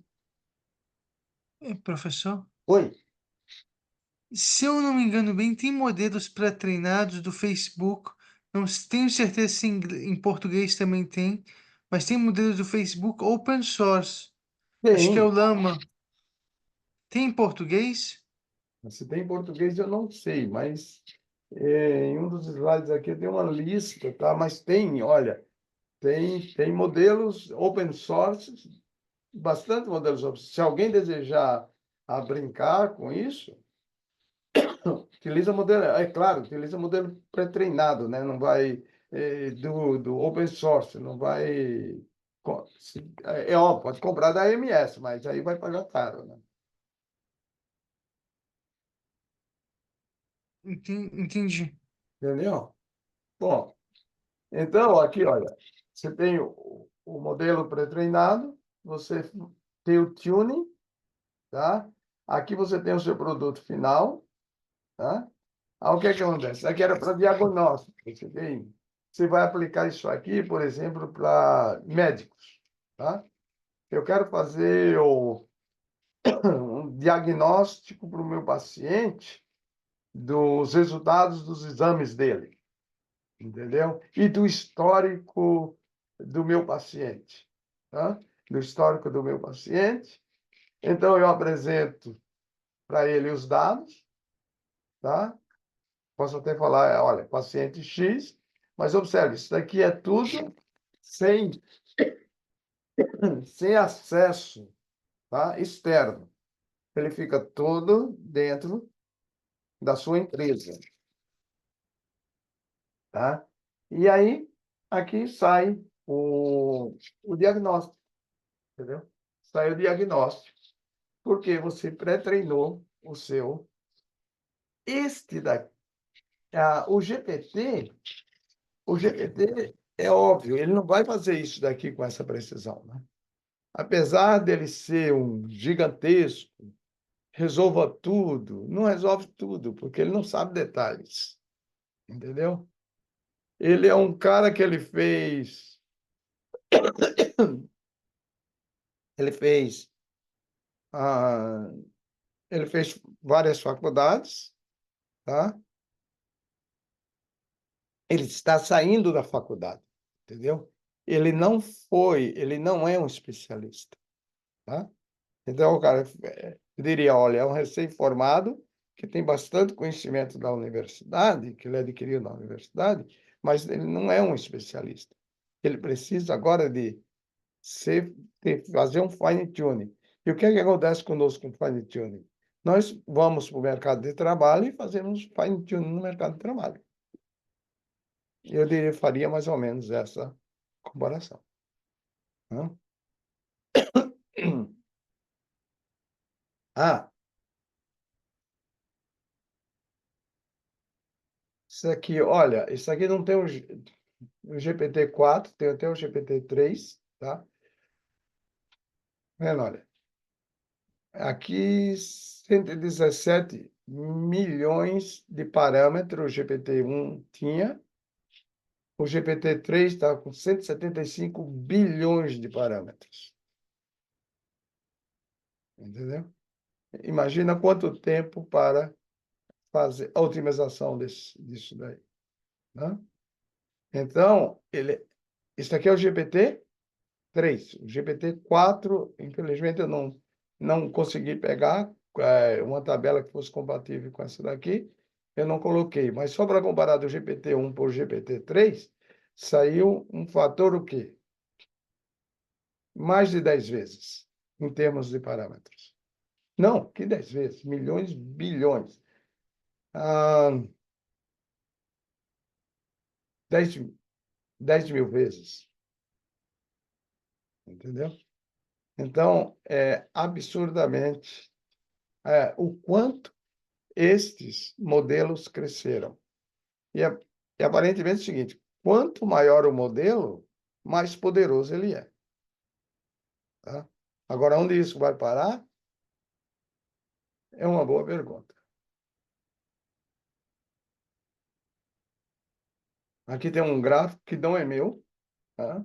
[SPEAKER 3] Professor,
[SPEAKER 1] Oi.
[SPEAKER 3] se eu não me engano bem, tem modelos pré-treinados do Facebook. Não tenho certeza se em português também tem, mas tem modelos do Facebook open source. Acho que é o
[SPEAKER 1] Tem.
[SPEAKER 3] Llama. Tem em português?
[SPEAKER 1] Se tem em português, eu não sei, mas em um dos slides aqui tem uma lista, tá? Mas tem, olha, tem modelos open source, bastante modelos open source. Se alguém desejar brincar com isso, utiliza modelo, é claro, utiliza modelo pré-treinado, né? Não vai do open source, não vai... óbvio, pode comprar da AMS, mas aí vai pagar caro, né?
[SPEAKER 3] Entendi.
[SPEAKER 1] Entendeu? Bom, então, aqui, olha, você tem o modelo pré-treinado, você tem o tuning, tá? Aqui você tem o seu produto final, tá? O que é que acontece? Isso aqui era para diagnóstico. Você vai aplicar isso aqui, por exemplo, para médicos, tá? Eu quero fazer um diagnóstico para o meu paciente dos resultados dos exames dele, entendeu? E do histórico do meu paciente, tá? Do histórico do meu paciente. Então, eu apresento para ele os dados, tá? Posso até falar, olha, paciente X, mas observe, isso daqui é tudo sem, sem acesso, tá? Externo. Ele fica todo dentro da sua empresa, tá? E aí, aqui sai o diagnóstico, entendeu? Sai o diagnóstico, porque você pré-treinou o seu. Este daqui, o GPT é óbvio, ele não vai fazer isso daqui com essa precisão, né? Apesar dele ser um gigantesco, resolva tudo, não resolve tudo, porque ele não sabe detalhes, entendeu? Ele é um cara que ele fez, ah, ele fez várias faculdades, tá? Ele está saindo da faculdade, entendeu? Ele não é um especialista, tá? Então, o cara, eu diria, olha, é um recém-formado que tem bastante conhecimento da universidade, que ele adquiriu na universidade, mas ele não é um especialista. Ele precisa agora de fazer um fine-tuning. E o que é que acontece conosco com fine-tuning? Nós vamos para o mercado de trabalho e fazemos fine-tuning no mercado de trabalho. Eu diria, faria mais ou menos essa comparação, né? Ah, isso aqui, olha, isso aqui não tem o GPT-4, tem até o GPT-3, tá? Vendo, olha, aqui 117 milhões de parâmetros o GPT-1 tinha, o GPT-3 está com 175 bilhões de parâmetros. Entendeu? Imagina quanto tempo para fazer a otimização disso daí, né? Então, isso aqui é o GPT-3. O GPT-4, infelizmente, eu não consegui pegar uma tabela que fosse compatível com essa daqui. Eu não coloquei. Mas só para comparar do GPT-1 por GPT-3, saiu um fator o quê? Mais de 10 vezes, em termos de parâmetros. Não, que 10 vezes? Milhões, bilhões. 10, 10 mil vezes. Entendeu? Então, é absurdamente o quanto estes modelos cresceram. E aparentemente é o seguinte, quanto maior o modelo, mais poderoso ele é. Tá? Agora, onde isso vai parar? É uma boa pergunta. Aqui tem um gráfico que não é meu. Tá?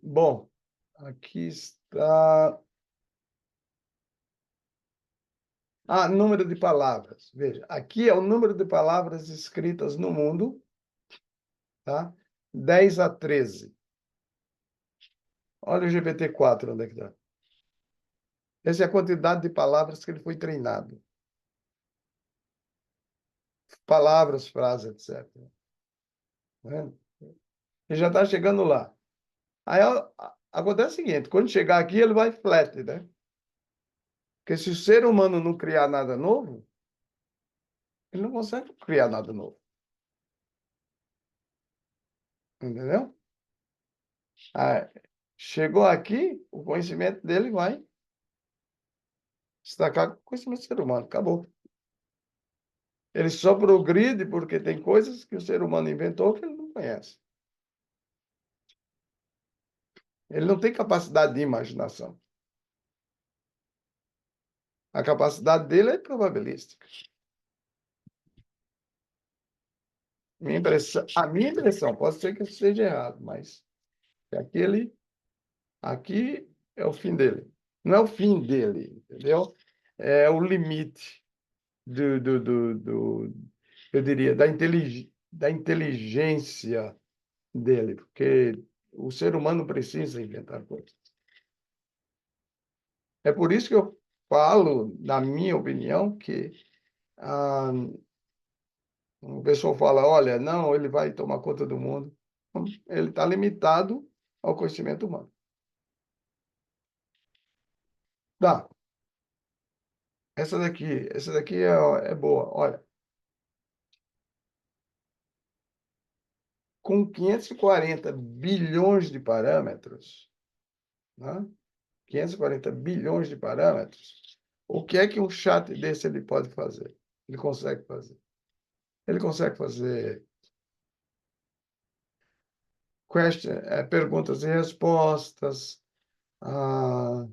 [SPEAKER 1] Bom, aqui está... número de palavras. Veja, aqui é o número de palavras escritas no mundo, tá? 10 a 13. Olha o GPT-4, onde é que está. Essa é a quantidade de palavras que ele foi treinado. Palavras, frases, etc. Né? Ele já está chegando lá. Aí acontece o seguinte, quando chegar aqui, ele vai flat, né? Porque se o ser humano não criar nada novo, ele não consegue criar nada novo. Entendeu? Aí, chegou aqui, o conhecimento dele vai destacar com o conhecimento do ser humano. Acabou. Ele só progride porque tem coisas que o ser humano inventou que ele não conhece. Ele não tem capacidade de imaginação. A capacidade dele é probabilística. A minha impressão, pode ser que eu esteja errado, mas aqui é o fim dele. Não é o fim dele, entendeu? É o limite eu diria, da inteligência dele, porque o ser humano precisa inventar coisas. É por isso que eu falo, na minha opinião, que O pessoal fala, olha, não, ele vai tomar conta do mundo. Ele está limitado ao conhecimento humano. Tá. Essa daqui é boa. Olha, com 540 bilhões de parâmetros, né? 540 bilhões de parâmetros, o que é que um chat desse ele pode fazer? Ele consegue fazer. Ele consegue fazer perguntas e respostas, ah,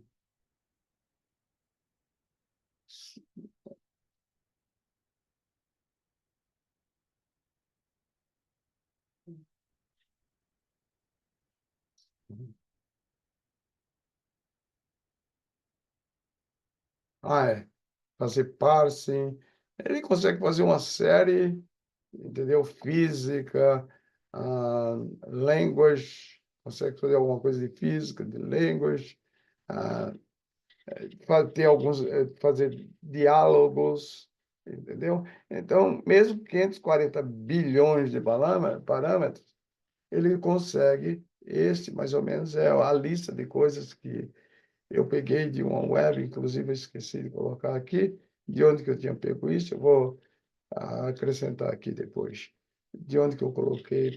[SPEAKER 1] fazer parsing. Ele consegue fazer uma série, entendeu? Física, language, consegue fazer alguma coisa de física, de language, ah, fazer diálogos, entendeu? Então, mesmo 540 bilhões de parâmetros, ele consegue, esse mais ou menos é a lista de coisas que eu peguei de uma web, inclusive eu esqueci de colocar aqui, de onde que eu tinha pego isso, eu vou acrescentar aqui depois, de onde que eu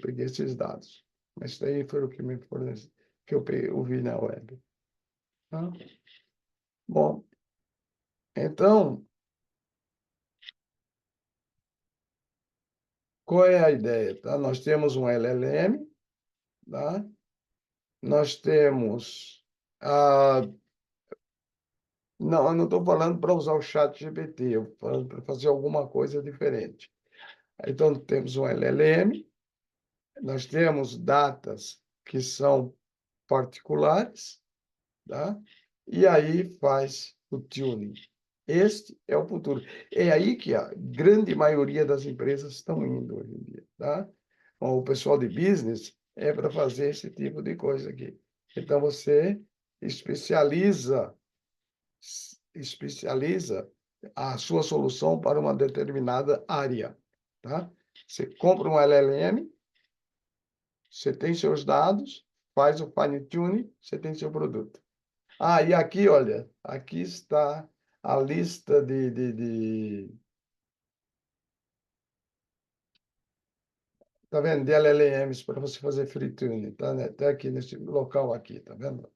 [SPEAKER 1] peguei esses dados. Mas isso daí foi o que me forneceu, que eu vi na web. Tá? Bom, então, qual é a ideia? Tá? Nós temos um LLM, tá? Nós temos... não, eu não estou falando para usar o chat GPT, eu estou falando para fazer alguma coisa diferente. Então, temos um LLM, nós temos datas que são particulares, tá? E aí faz o tuning. Este é o futuro. É aí que a grande maioria das empresas estão indo hoje em dia, tá? Bom, o pessoal de business é para fazer esse tipo de coisa aqui. Então, você especializa a sua solução para uma determinada área, tá? Você compra um LLM, você tem seus dados, faz o fine tuning, você tem seu produto. E aqui, olha, aqui está a lista tá vendo? De LLMs para você fazer free tuning, tá? Né? Até aqui nesse local aqui, tá vendo?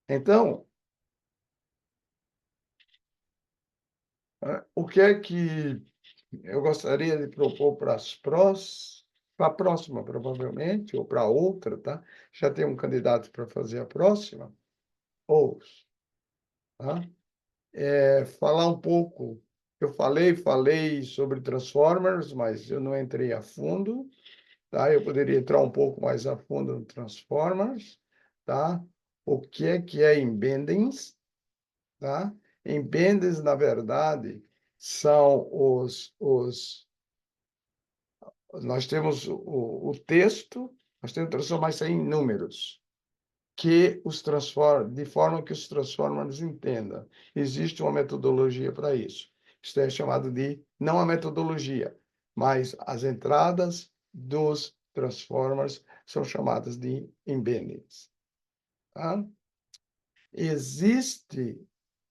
[SPEAKER 1] Então, o que é que eu gostaria de propor para a próxima, provavelmente, ou para outra, tá? Já tem um candidato para fazer a próxima, ou, tá? Falar um pouco. Eu falei sobre Transformers, mas eu não entrei a fundo, tá? Eu poderia entrar um pouco mais a fundo no Transformers, tá? O que é embeddings, tá? Embeddings, na verdade, são nós temos o texto, nós temos que transformar isso em números, que os transforma, de forma que os transformers entendam. Existe uma metodologia para isso. Isso é chamado de, não a metodologia, mas as entradas dos transformers são chamadas de embeddings. Tá? Existe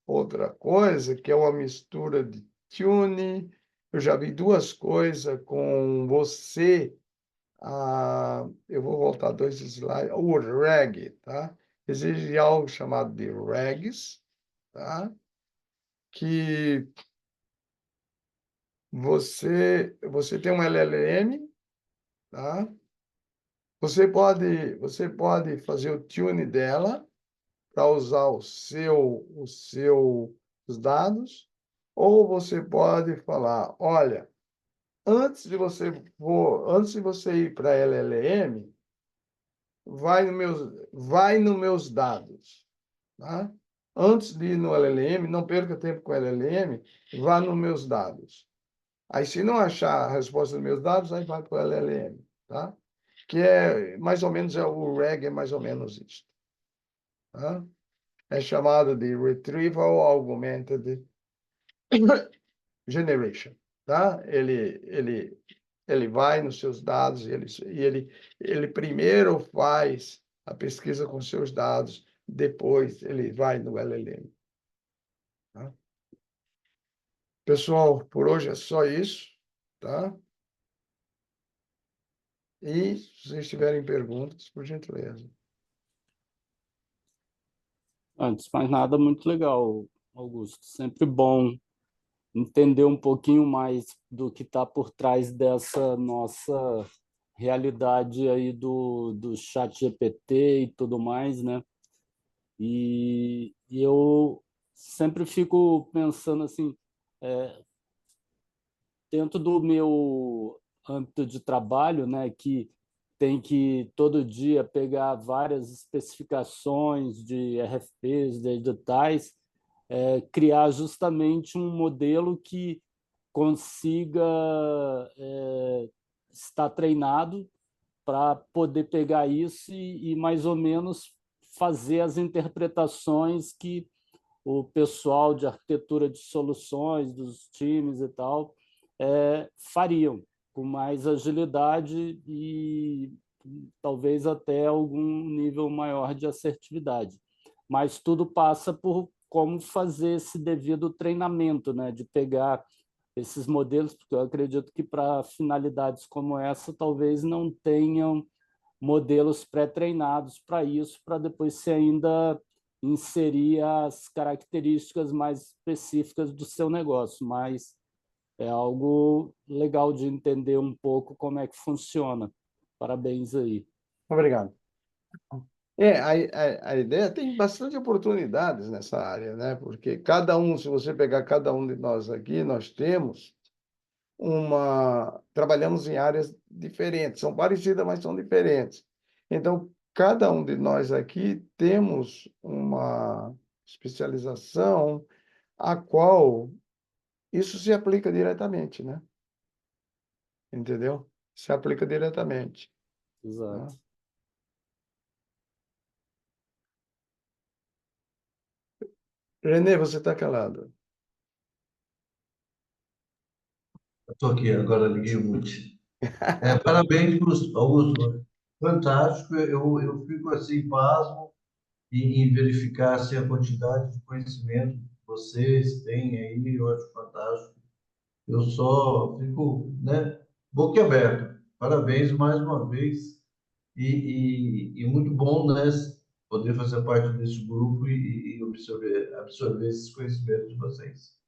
[SPEAKER 1] outra coisa que é uma mistura de tuning. Eu já vi duas coisas com você. Eu vou voltar 2 slides. O reg, tá? Existe algo chamado de regs, tá? Que você tem um LLM, tá? Você pode fazer o tune dela para usar os dados, ou você pode falar, olha, antes de você ir para LLM, vai nos meus dados, tá? Antes de ir no LLM, não perca tempo com o LLM, vá nos meus dados. Aí, se não achar a resposta dos meus dados, aí vai para o LLM, tá? Que é mais ou menos, o RAG é mais ou menos isso, tá? É chamado de Retrieval Augmented generation, tá? Ele vai nos seus dados ele primeiro faz a pesquisa com seus dados, depois ele vai no LLM. Tá? Pessoal, por hoje é só isso, tá? E se vocês tiverem perguntas, por gentileza.
[SPEAKER 4] Antes de mais nada, muito legal, Augusto. Sempre bom entender um pouquinho mais do que está por trás dessa nossa realidade aí do chat GPT e tudo mais, né? E eu sempre fico pensando assim, dentro do meu âmbito de trabalho, né, que tem que todo dia pegar várias especificações de RFPs, de editais, criar justamente um modelo que consiga estar treinado para poder pegar isso e mais ou menos fazer as interpretações que o pessoal de arquitetura de soluções, dos times e tal, fariam, com mais agilidade e talvez até algum nível maior de assertividade. Mas tudo passa por como fazer esse devido treinamento, né? De pegar esses modelos, porque eu acredito que para finalidades como essa, talvez não tenham modelos pré-treinados para isso, para depois se ainda inserir as características mais específicas do seu negócio, mas é algo legal de entender um pouco como é que funciona. Parabéns aí.
[SPEAKER 1] Obrigado. A ideia tem bastante oportunidades nessa área, né? Porque se você pegar cada um de nós aqui, nós temos trabalhamos em áreas diferentes, são parecidas, mas são diferentes. Então, cada um de nós aqui temos uma especialização a qual isso se aplica diretamente, né? Entendeu? Se aplica diretamente. Tá?
[SPEAKER 4] Exato.
[SPEAKER 1] Renê, você está calado.
[SPEAKER 2] Estou aqui, agora liguei o mute. Parabéns, Augusto. Fantástico. Eu fico assim, pasmo em verificar assim, a quantidade de conhecimento que vocês têm aí. Eu acho fantástico. Eu só fico, né, boquiaberto. Parabéns mais uma vez. E muito bom, né, poder fazer parte desse grupo e absorver esses conhecimentos de vocês.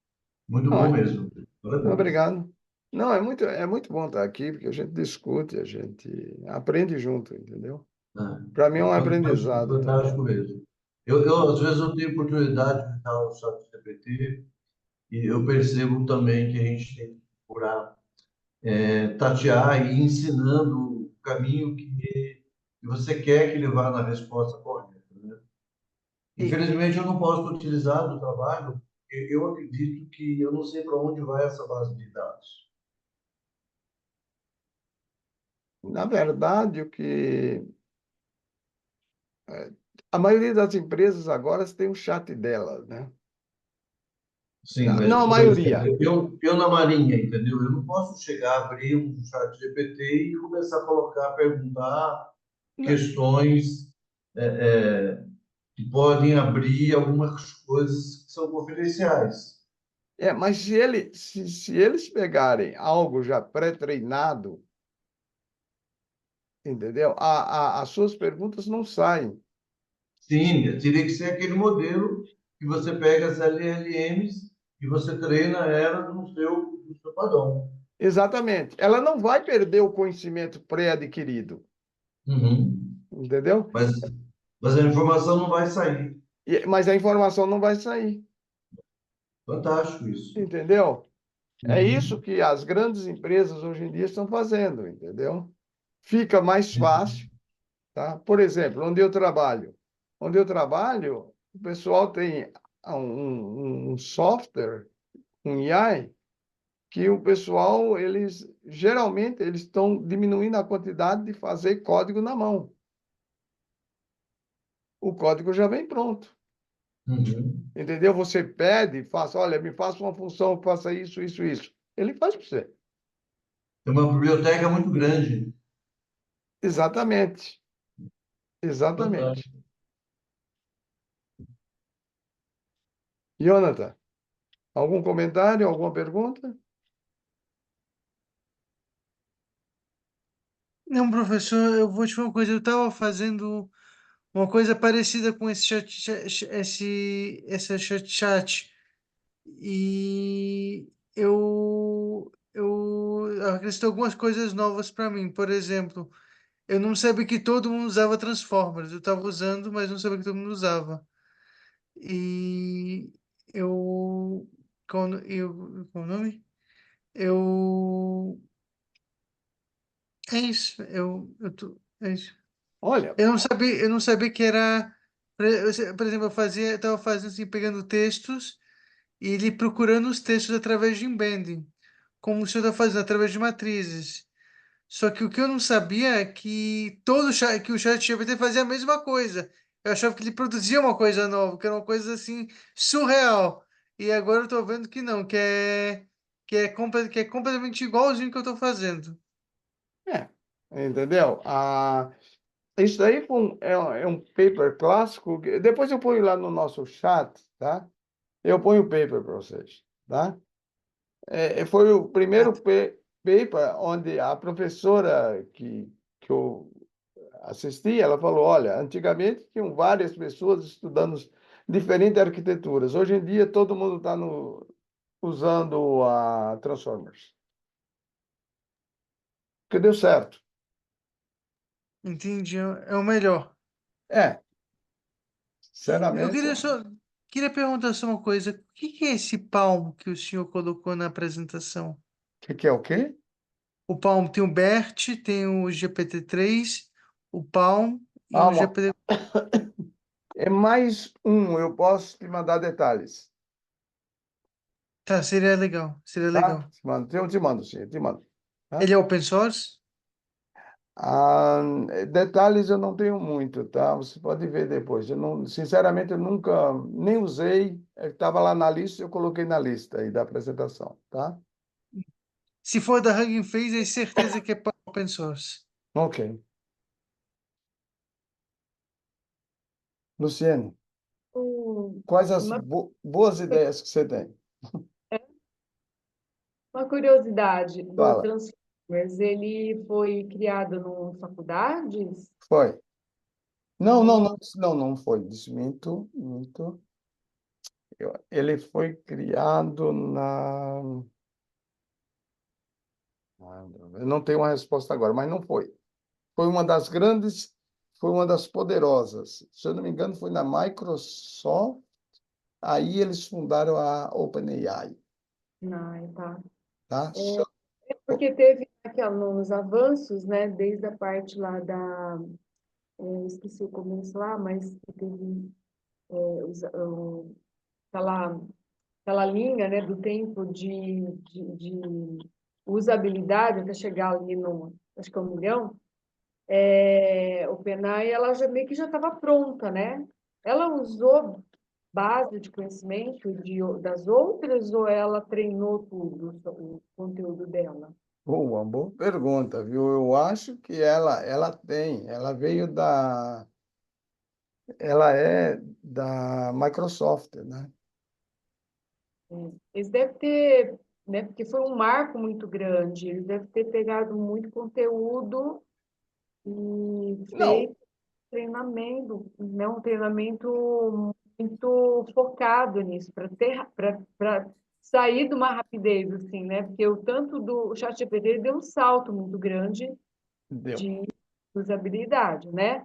[SPEAKER 2] Muito
[SPEAKER 1] Não,
[SPEAKER 2] bom mesmo. Parabéns.
[SPEAKER 1] obrigado. Não, é muito bom estar aqui, porque a gente discute, a gente aprende junto, entendeu? Para mim é um
[SPEAKER 2] Fantástico,
[SPEAKER 1] aprendizado também.
[SPEAKER 2] fantástico mesmo. Às vezes, eu tenho oportunidade de estar no chat GPT e eu percebo também que a gente tem que procurar tatear e ir ensinando o caminho que você quer que ele vá na resposta correta, né?
[SPEAKER 1] E,
[SPEAKER 2] Infelizmente, eu não posso utilizar no trabalho, porque eu acredito que eu não sei para onde vai essa base de dados.
[SPEAKER 1] na verdade, a maioria das empresas agora tem um chat delas, né?
[SPEAKER 2] Sim, mas,
[SPEAKER 1] Não, a
[SPEAKER 2] por
[SPEAKER 1] maioria.
[SPEAKER 2] exemplo, eu na Marinha, entendeu? Eu não posso chegar, abrir um chat GPT e começar a colocar, perguntar
[SPEAKER 1] Não,
[SPEAKER 2] questões é, que podem abrir algumas coisas que são confidenciais.
[SPEAKER 1] mas se eles pegarem algo já pré-treinado, entendeu? As suas perguntas não saem.
[SPEAKER 2] Sim, teria que ser aquele modelo que você pega as LLMs e você treina ela no seu padrão.
[SPEAKER 1] Exatamente. Ela não vai perder o conhecimento pré-adquirido,
[SPEAKER 2] Uhum.
[SPEAKER 1] entendeu?
[SPEAKER 2] Mas, mas a informação não vai sair.
[SPEAKER 1] Mas a informação não vai sair,
[SPEAKER 2] Fantástico isso.
[SPEAKER 1] entendeu? É isso
[SPEAKER 2] Uhum.
[SPEAKER 1] que as grandes empresas hoje em dia estão fazendo, entendeu? Fica mais fácil, tá? Por exemplo, onde eu trabalho, o pessoal tem um software, um AI, que o pessoal, geralmente, eles estão diminuindo a quantidade de fazer código na mão. O código já vem pronto.
[SPEAKER 2] Uhum.
[SPEAKER 1] Entendeu? Você pede, faça, olha, me faça uma função, faça isso, isso, isso. Ele faz para você.
[SPEAKER 2] É uma biblioteca muito grande.
[SPEAKER 1] Exatamente. Exatamente.
[SPEAKER 2] Fantástico.
[SPEAKER 1] Jonathan, algum comentário, alguma pergunta?
[SPEAKER 3] Não, professor, eu vou te falar uma coisa. Eu estava fazendo uma coisa parecida com essa chat e eu acrescentei algumas coisas novas para mim. Por exemplo, eu não sabia que todo mundo usava Transformers. Eu estava usando, mas não sabia que todo mundo usava. E eu, qual o nome? Eu, é isso. É isso.
[SPEAKER 1] Olha,
[SPEAKER 3] Eu não sabia que era, por exemplo, eu estava fazendo assim, pegando textos e ele procurando os textos através de embedding, como o senhor está fazendo através de matrizes. Só que o que eu não sabia é que que o chat GPT fazia a mesma coisa. Eu achava que ele produzia uma coisa nova, que era uma coisa assim surreal. E agora eu estou vendo que não, que é completamente igualzinho que eu estou fazendo.
[SPEAKER 1] é, entendeu? Isso daí é um paper clássico. Depois eu ponho lá no nosso chat, tá? Eu ponho o paper para vocês, tá? Foi o
[SPEAKER 3] Ah,
[SPEAKER 1] primeiro paper onde a professora que eu assisti, ela falou, olha, antigamente tinham várias pessoas estudando diferentes arquiteturas. Hoje em dia todo mundo está usando a Transformers. Que deu certo.
[SPEAKER 3] entendi, é o melhor.
[SPEAKER 1] É,
[SPEAKER 3] Eu
[SPEAKER 1] sinceramente.
[SPEAKER 3] queria perguntar só uma coisa. O que que é esse palmo que o senhor colocou na apresentação?
[SPEAKER 1] Que é o quê?
[SPEAKER 3] O palmo tem o BERT, tem o GPT-3, o Palm e
[SPEAKER 1] Ah,
[SPEAKER 3] o GPT.
[SPEAKER 1] é mais um, eu posso te mandar detalhes,
[SPEAKER 3] Tá, seria legal, seria
[SPEAKER 1] tá?
[SPEAKER 3] legal.
[SPEAKER 1] Eu te mando, sim, eu te mando. Tá?
[SPEAKER 3] Ele é open source?
[SPEAKER 1] Ah, detalhes eu não tenho muito, tá? Você pode ver depois. Eu não, sinceramente, eu nunca nem usei. Estava lá na lista, eu coloquei na lista aí da apresentação, tá?
[SPEAKER 3] Se for da Hugging Face, é certeza que é open source.
[SPEAKER 1] Ok. Luciene, quais as
[SPEAKER 5] Uma,
[SPEAKER 1] boas ideias que você tem?
[SPEAKER 5] uma curiosidade do
[SPEAKER 1] Fala.
[SPEAKER 5] Transformers, ele foi criado em faculdades?
[SPEAKER 1] Foi. Não, não, não,
[SPEAKER 5] Ah,
[SPEAKER 1] não, não foi. Desminto, minto. Ele foi criado na. Eu não tenho uma resposta agora, mas não foi. Foi uma das grandes, foi uma das poderosas. Se eu não me engano, foi na Microsoft. Aí eles fundaram a OpenAI,
[SPEAKER 5] não, tá.
[SPEAKER 1] tá?
[SPEAKER 5] Porque teve aquela, nos avanços, né, desde a parte lá esqueci o começo lá, mas teve aquela, aquela linha, né, do tempo de usabilidade até chegar ali no, acho que é 1 milhão. O Penai, ela já meio que já estava pronta, né? Ela usou base de conhecimento das outras ou ela treinou tudo, o conteúdo dela?
[SPEAKER 1] Uma boa pergunta, viu? Eu acho que ela tem, ela é da Microsoft, né?
[SPEAKER 5] Eles devem ter, né? Porque foi um marco muito grande, eles devem ter pegado muito conteúdo e
[SPEAKER 1] Não,
[SPEAKER 5] feito treinamento, né? Um treinamento muito focado nisso, para sair de uma rapidez, assim, né? Porque o tanto do ChatGPT deu um salto muito grande
[SPEAKER 1] deu.
[SPEAKER 5] de usabilidade, né?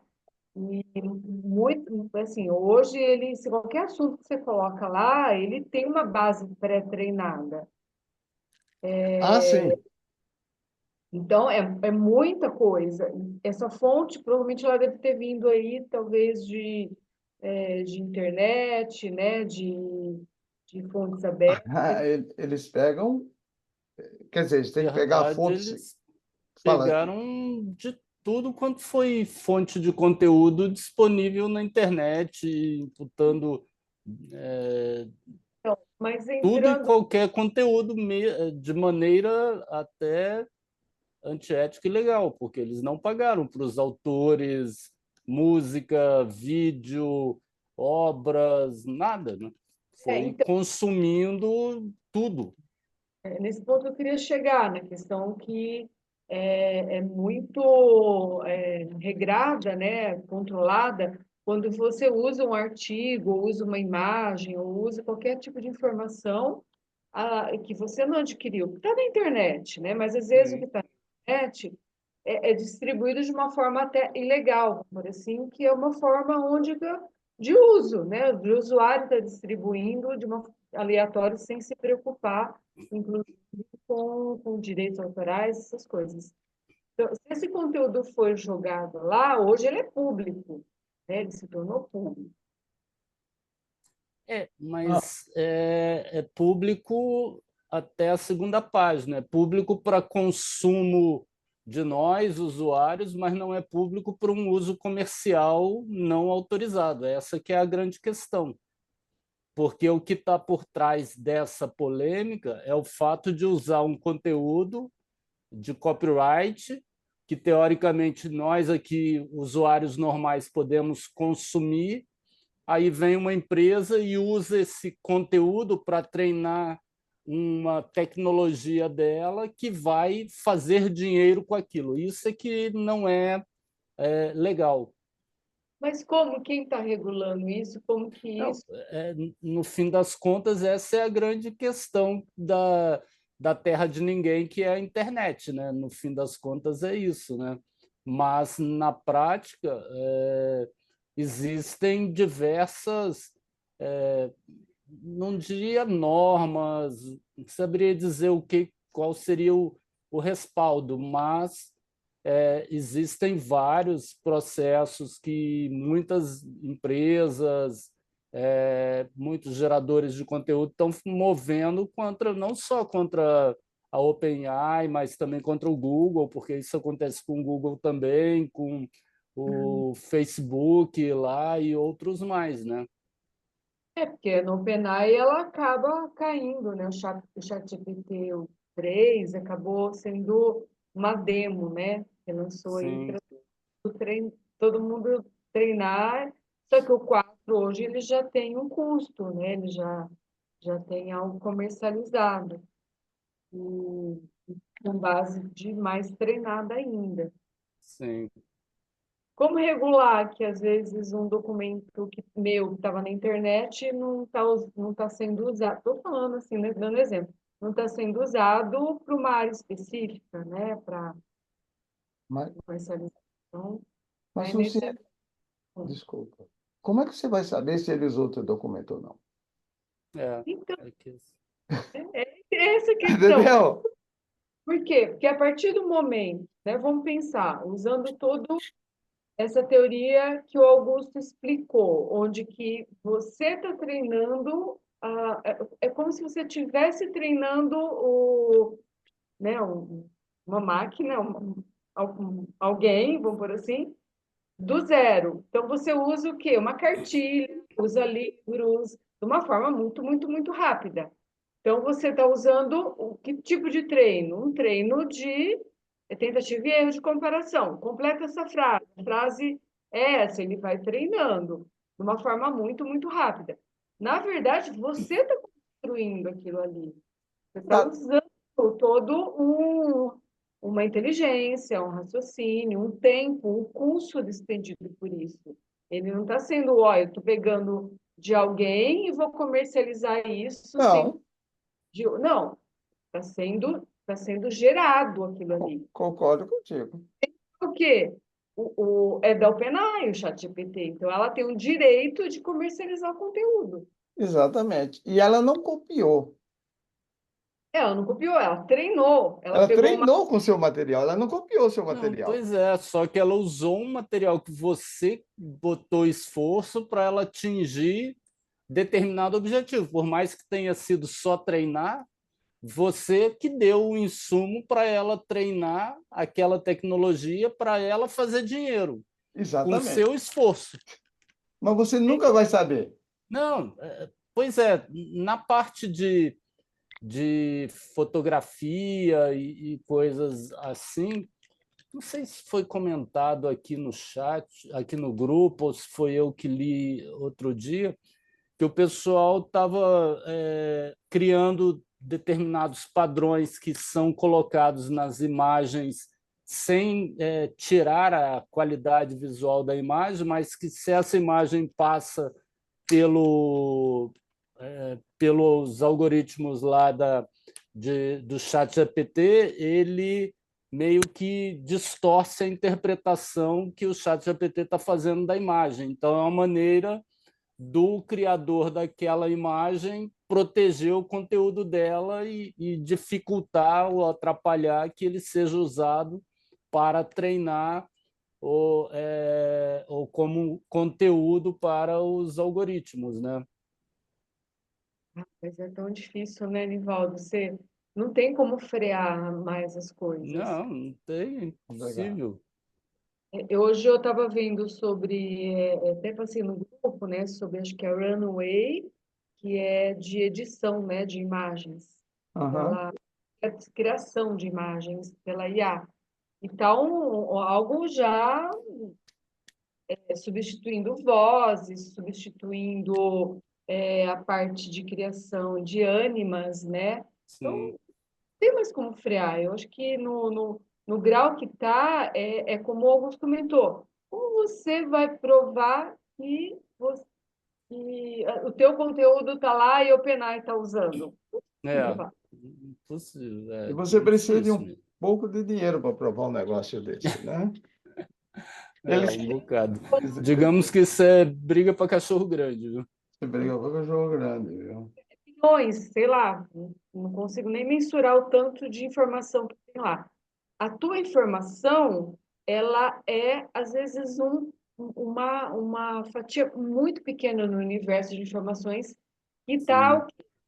[SPEAKER 5] E muito, assim, hoje ele, se qualquer assunto que você coloca lá, ele tem uma base pré-treinada.
[SPEAKER 1] Ah, sim.
[SPEAKER 5] Então, é muita coisa. Essa fonte, provavelmente, ela deve ter vindo aí, talvez, de internet, né? De fontes abertas.
[SPEAKER 1] Eles pegam, quer dizer, eles têm que pegar a
[SPEAKER 4] Verdade,
[SPEAKER 1] fonte.
[SPEAKER 4] eles
[SPEAKER 1] Fala,
[SPEAKER 4] pegaram de tudo quanto foi fonte de conteúdo disponível na internet, imputando
[SPEAKER 5] Mas
[SPEAKER 4] tudo e
[SPEAKER 5] entrando,
[SPEAKER 4] qualquer conteúdo de maneira até antiética e legal, porque eles não pagaram para os autores música, vídeo, obras, nada, né? Foi
[SPEAKER 5] então,
[SPEAKER 4] consumindo tudo.
[SPEAKER 5] nesse ponto eu queria chegar, na questão que é muito regrada, né, controlada, quando você usa um artigo, ou usa uma imagem, ou usa qualquer tipo de informação que você não adquiriu, que está na internet, né? Mas às vezes o que
[SPEAKER 4] Sim.
[SPEAKER 5] está na internet é distribuído de uma forma até ilegal, por assim, que é uma forma onde de uso, né? O usuário está distribuindo de uma aleatório sem se preocupar, inclusive com direitos autorais, essas coisas. Então, se esse conteúdo for jogado lá, hoje ele é público, né? Ele se tornou público.
[SPEAKER 4] Mas é público até a segunda página, é público para consumo de nós, usuários, mas não é público para um uso comercial não autorizado. Essa que é a grande questão. Porque o que está por trás dessa polêmica é o fato de usar um conteúdo de copyright que, teoricamente, nós aqui, usuários normais, podemos consumir. Aí vem uma empresa e usa esse conteúdo para treinar uma tecnologia dela que vai fazer dinheiro com aquilo. Isso é que não é legal.
[SPEAKER 5] Mas como, quem está regulando isso? Como que
[SPEAKER 4] Não,
[SPEAKER 5] isso...
[SPEAKER 4] no fim das contas, essa é a grande questão da terra de ninguém, que é a internet, né? No fim das contas, é isso, né? Mas, na prática, existem diversas, não diria normas, não saberia dizer qual seria o respaldo, mas existem vários processos que muitas empresas, muitos geradores de conteúdo estão movendo contra, não só contra a OpenAI, mas também contra o Google, porque isso acontece com o Google também, com o Facebook lá e outros mais, né?
[SPEAKER 5] Porque no OpenAI ela acaba caindo, né? O ChatGPT o 3 acabou sendo uma demo, né? Que lançou aí
[SPEAKER 4] Sim,
[SPEAKER 5] para todo mundo treinar, só que o 4 hoje ele já tem um custo, né? Ele já tem algo comercializado, e com base de mais treinada ainda.
[SPEAKER 4] sim.
[SPEAKER 5] Como regular que, às vezes, um documento meu que estava na internet não tá sendo usado? Estou falando assim, né, dando exemplo. Não está sendo usado para uma área específica, né? Para
[SPEAKER 1] Mas,
[SPEAKER 5] comercialização.
[SPEAKER 1] mas
[SPEAKER 5] Aí,
[SPEAKER 1] se
[SPEAKER 5] nesse...
[SPEAKER 1] você, desculpa, como é que você vai saber se ele usou o teu documento ou não?
[SPEAKER 4] É,
[SPEAKER 5] Então,
[SPEAKER 4] é que
[SPEAKER 5] é essa a questão.
[SPEAKER 1] Entendeu?
[SPEAKER 5] Por quê? Porque a partir do momento, né, vamos pensar, usando todo essa teoria que o Augusto explicou, onde que você está treinando, é como se você estivesse treinando né, uma máquina, alguém, vamos por assim, do zero. Então, você usa o quê? Uma cartilha, usa livros, de uma forma muito, muito, muito rápida. Então, você está usando que tipo de treino? Um treino de tentativa e erro de comparação. Completa essa frase. A frase é essa, ele vai treinando de uma forma muito, muito rápida. Na verdade, você está construindo aquilo ali. Você está
[SPEAKER 1] Ah,
[SPEAKER 5] usando uma inteligência, um raciocínio, um tempo, um custo despendido por isso. Ele não está sendo, ó, eu estou pegando de alguém e vou comercializar isso sem...
[SPEAKER 1] não,
[SPEAKER 5] Não, está sendo gerado aquilo ali.
[SPEAKER 1] concordo contigo.
[SPEAKER 5] Por quê? É da OpenAI, o ChatGPT. Então, ela tem o direito de comercializar o conteúdo.
[SPEAKER 1] Exatamente. E ela não copiou.
[SPEAKER 5] Ela não copiou, ela treinou. Ela
[SPEAKER 1] Ela
[SPEAKER 5] pegou uma...
[SPEAKER 1] treinou com o seu material, ela não copiou o seu
[SPEAKER 4] Não,
[SPEAKER 1] material.
[SPEAKER 4] pois é, só que ela usou um material que você botou esforço para ela atingir determinado objetivo. Por mais que tenha sido só treinar, você que deu o insumo para ela treinar aquela tecnologia para ela fazer dinheiro, com o
[SPEAKER 1] Exatamente.
[SPEAKER 4] seu esforço.
[SPEAKER 1] Mas você nunca vai saber.
[SPEAKER 4] Não, pois é, na parte de fotografia e coisas assim, não sei se foi comentado aqui no chat, aqui no grupo, ou se foi eu que li outro dia, que o pessoal estava criando determinados padrões que são colocados nas imagens sem tirar a qualidade visual da imagem, mas que se essa imagem passa pelos algoritmos lá do ChatGPT, ele meio que distorce a interpretação que o ChatGPT está fazendo da imagem. Então, é uma maneira do criador daquela imagem proteger o conteúdo dela e dificultar ou atrapalhar que ele seja usado para treinar ou como conteúdo para os algoritmos, né?
[SPEAKER 5] Mas é tão difícil, né, Nivaldo? Você não tem como frear mais as coisas.
[SPEAKER 4] Não tem, é impossível.
[SPEAKER 5] Hoje eu estava vendo sobre, até passei no grupo, né, sobre acho que é a Runway, que é de edição, né, de imagens,
[SPEAKER 1] Aham.
[SPEAKER 5] pela criação de imagens pela IA. Então, algo já substituindo vozes, substituindo a parte de criação de ânimas, né? Então,
[SPEAKER 4] Sim.
[SPEAKER 5] tem mais como frear. Eu acho que no grau que está, como o Augusto comentou. Como você vai provar que o teu conteúdo está lá e o OpenAI está usando?
[SPEAKER 4] É,
[SPEAKER 5] Provar.
[SPEAKER 4] impossível,
[SPEAKER 1] E
[SPEAKER 4] é
[SPEAKER 1] você precisa de
[SPEAKER 4] difícil
[SPEAKER 1] um
[SPEAKER 4] mesmo.
[SPEAKER 1] pouco de dinheiro para provar um negócio desse, né?
[SPEAKER 4] É,
[SPEAKER 1] Eles
[SPEAKER 4] um bocado.
[SPEAKER 1] você
[SPEAKER 4] Digamos que isso é briga para cachorro grande, viu?
[SPEAKER 1] briga com o jogo grande, viu?
[SPEAKER 5] Milhões, sei lá, não consigo nem mensurar o tanto de informação que tem lá. A tua informação, ela é, às vezes, uma fatia muito pequena no universo de informações que está
[SPEAKER 4] Sim.
[SPEAKER 5] o que